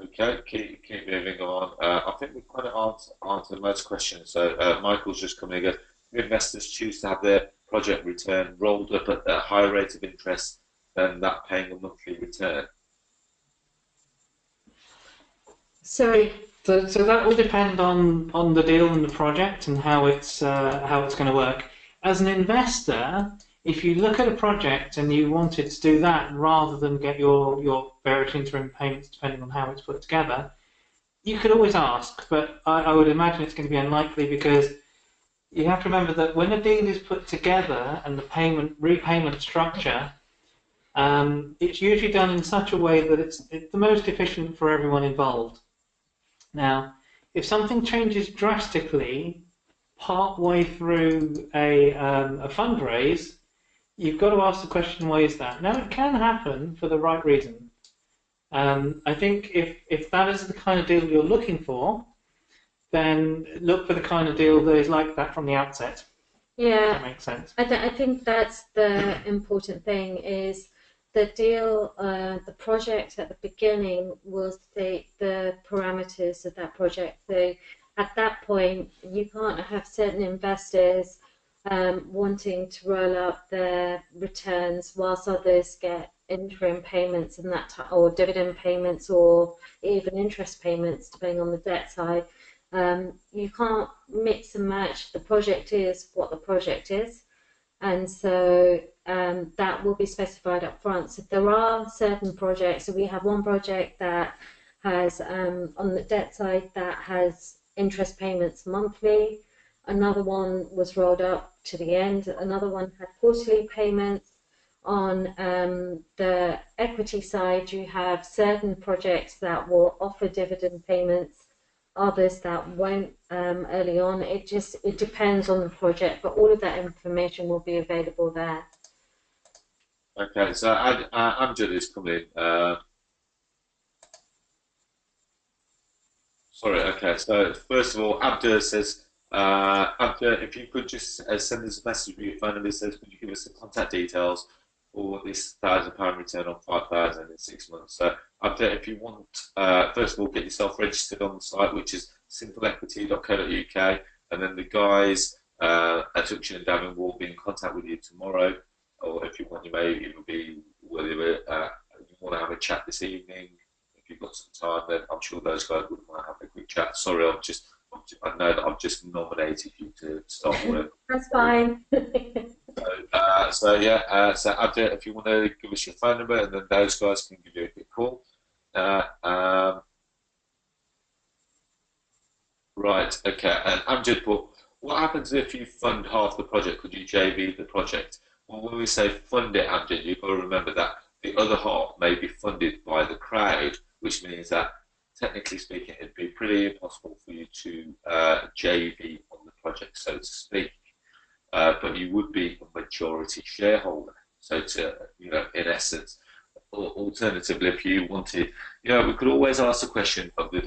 Okay, keep moving on. I think we've kind of answered most questions. So Michael's just coming again. Investors choose to have their project return rolled up at a higher rate of interest than that paying a monthly return. Sorry. So that will depend on the deal and the project and how it's going to work. As an investor, if you look at a project and you wanted to do that rather than get your various interim payments depending on how it's put together, you could always ask, but I would imagine it's going to be unlikely, because you have to remember that when a deal is put together and the repayment structure, it's usually done in such a way that it's the most efficient for everyone involved. Now, if something changes drastically part-way through a fundraise, you've got to ask the question, why is that? Now, it can happen for the right reason. I think if that is the kind of deal you're looking for, then look for the kind of deal that is like that from the outset. Yeah, that makes sense. I think that's the important thing, is the deal, the project at the beginning will state the parameters of that project. So at that point, you can't have certain investors wanting to roll up their returns whilst others get interim payments and that or dividend payments or even interest payments depending on the debt side. You can't mix and match. The project is what the project is, and so that will be specified up front. So there are certain projects. So we have one project that has on the debt side that has interest payments monthly. Another one was rolled up to the end. Another one had quarterly payments. On the equity side, you have certain projects that will offer dividend payments, others that won't early on. It depends on the project, but all of that information will be available there. Okay, so Amjad is coming. Sorry, okay, so first of all, Abdur says, Abdur, if you could just send us a message with your phone number, says, could you give us the contact details for this £1,000 return on 5,000 in 6 months? So, Abdur, if you want, first of all, get yourself registered on the site, which is simpleequity.co.uk, and then the guys, Atuksha and Davin, will be in contact with you tomorrow, or if you want, you may even be, whether you want to have a chat this evening. If you've got some time, then I'm sure those guys would want to have a quick chat. Sorry, I know that I've just nominated you to start work. That's fine. So Abdur, if you want to give us your phone number, and then those guys can give you a quick call. Right, okay. And Amjad, what happens if you fund half the project? Could you JV the project? Well, when we say fund it, Amjad, you've got to remember that the other half may be funded by the crowd, which means that, technically speaking, it'd be pretty impossible for you to JV on the project, so to speak. But you would be a majority shareholder. So, in essence, alternatively, if you wanted, we could always ask the question of the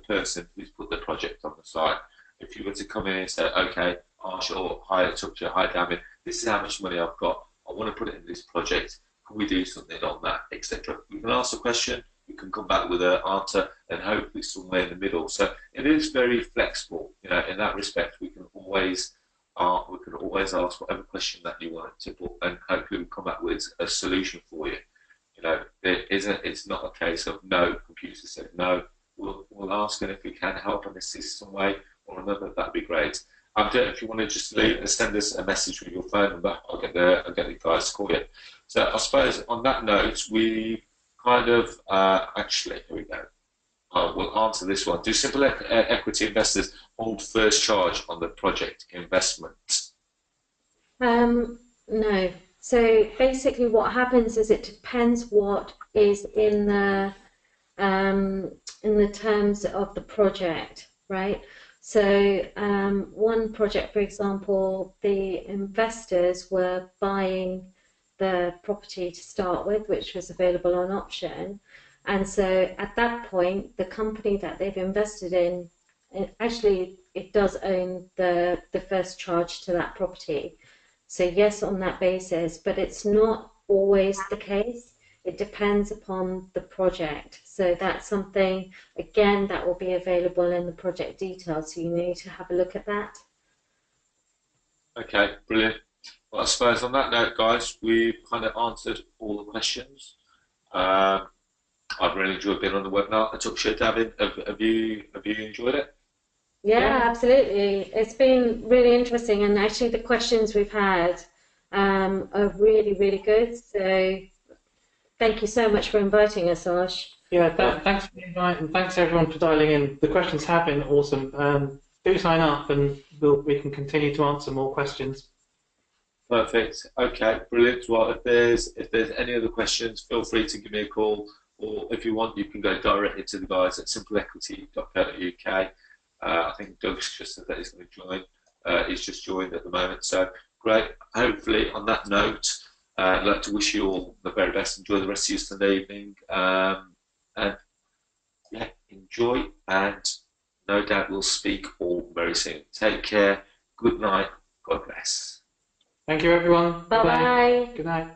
person who's put the project on the site. If you were to come in and say, okay, Arsh, or hi Atuksha, hi Davin, this is how much money I've got. I want to put it in this project. Can we do something on that, etc.? You can ask the question. You can come back with an answer, and hopefully somewhere in the middle. So it is very flexible. In that respect, we can always ask whatever question that you want to put, and hopefully we'll come up with a solution for you. It's not a case of no, computer said no. We'll ask, and if we can help and assist some way or another, that'd be great. Abdur, if you want to just send us a message with your phone number, I'll get the guys to call you. So I suppose on that note, we kind of actually, here we go. We'll answer this one. Do simple equity investors hold first charge on the project investment? No. So basically, what happens is it depends what is in the terms of the project, right? So one project, for example, the investors were buying the property to start with, which was available on option. And so at that point, the company that they've invested in, it does own the first charge to that property. So yes, on that basis, but it's not always the case. It depends upon the project. So that's something, again, that will be available in the project details. So you need to have a look at that. Okay, brilliant. Well, I suppose on that note, guys, we've kind of answered all the questions. I've really enjoyed being on the webinar. Atuksha, Davin, have you enjoyed it? Yeah, absolutely. It's been really interesting, and actually the questions we've had are really, really good. So thank you so much for inviting us, Arsh. Yeah, thanks for the invite, and thanks everyone for dialing in. The questions have been awesome. Do sign up, and we can continue to answer more questions. Perfect. Okay, brilliant. Well, if there's any other questions, feel free to give me a call, or if you want, you can go directly to the guys at simpleequity.co.uk. I think Doug's just said that he's going to join. He's just joined at the moment. So great. Hopefully, on that note, I'd like to wish you all the very best. Enjoy the rest of your Sunday evening, and yeah, enjoy. And no doubt we'll speak all very soon. Take care. Good night. God bless. Thank you, everyone. Bye-bye. Good night.